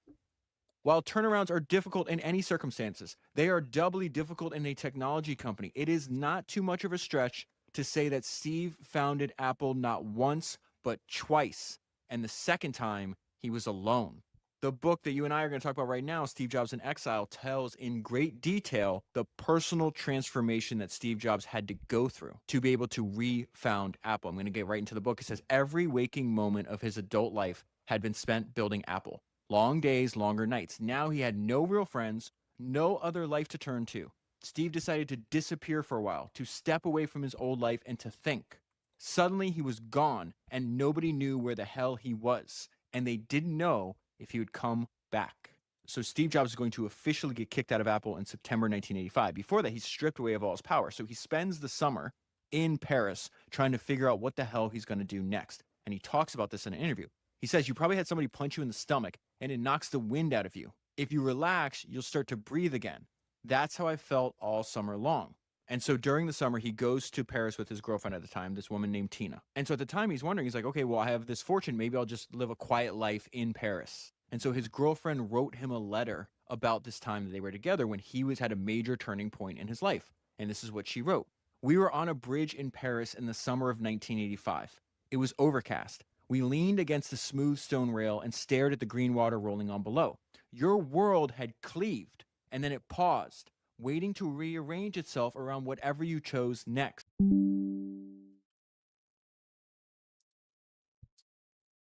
While turnarounds are difficult in any circumstances, they are doubly difficult in a technology company. It is not too much of a stretch to say that Steve founded Apple not once, but twice. And the second time, he was alone. The book that you and I are going to talk about right now, Steve Jobs in Exile, tells in great detail the personal transformation that Steve Jobs had to go through to be able to refound Apple. I'm going to get right into the book. It says every waking moment of his adult life had been spent building Apple. Long days, longer nights. Now he had no real friends, no other life to turn to. Steve decided to disappear for a while, to step away from his old life and to think. Suddenly he was gone and nobody knew where the hell he was. And they didn't know if he would come back. So Steve Jobs is going to officially get kicked out of Apple in September 1985. Before that, he's stripped away of all his power. So he spends the summer in Paris trying to figure out what the hell he's going to do next. And he talks about this in an interview. He says, you probably had somebody punch you in the stomach and it knocks the wind out of you. If you relax, you'll start to breathe again. That's how I felt all summer long. And so during the summer, he goes to Paris with his girlfriend at the time, this woman named Tina. And so at the time, he's wondering, he's like, okay, well, I have this fortune. Maybe I'll just live a quiet life in Paris. And so his girlfriend wrote him a letter about this time that they were together when he had a major turning point in his life. And this is what she wrote. We were on a bridge in Paris in the summer of 1985. It was overcast. We leaned against the smooth stone rail and stared at the green water rolling on below. Your world had cleaved, and then it paused, waiting to rearrange itself around whatever you chose next.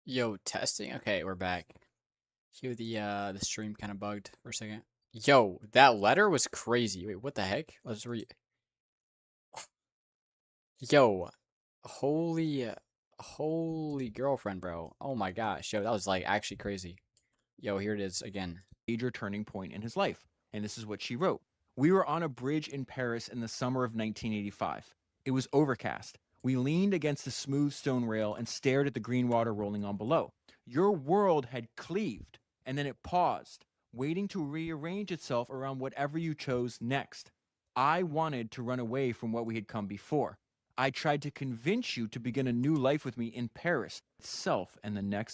Yo, testing. Okay, we're back. Here the stream kind of bugged for a second. Yo, that letter was crazy. Wait, what the heck? Let's read. Yo, holy girlfriend, bro. Oh my gosh, yo, that was like actually crazy. Yo, here it is again. Major turning point in his life. And this is what she wrote. We were on a bridge in Paris in the summer of 1985. It was overcast. We leaned against the smooth stone rail and stared at the green water rolling on below. Your world had cleaved, and then it paused, waiting to rearrange itself around whatever you chose next. I wanted to run away from what we had come before. I tried to convince you to begin a new life with me in Paris itself, and the next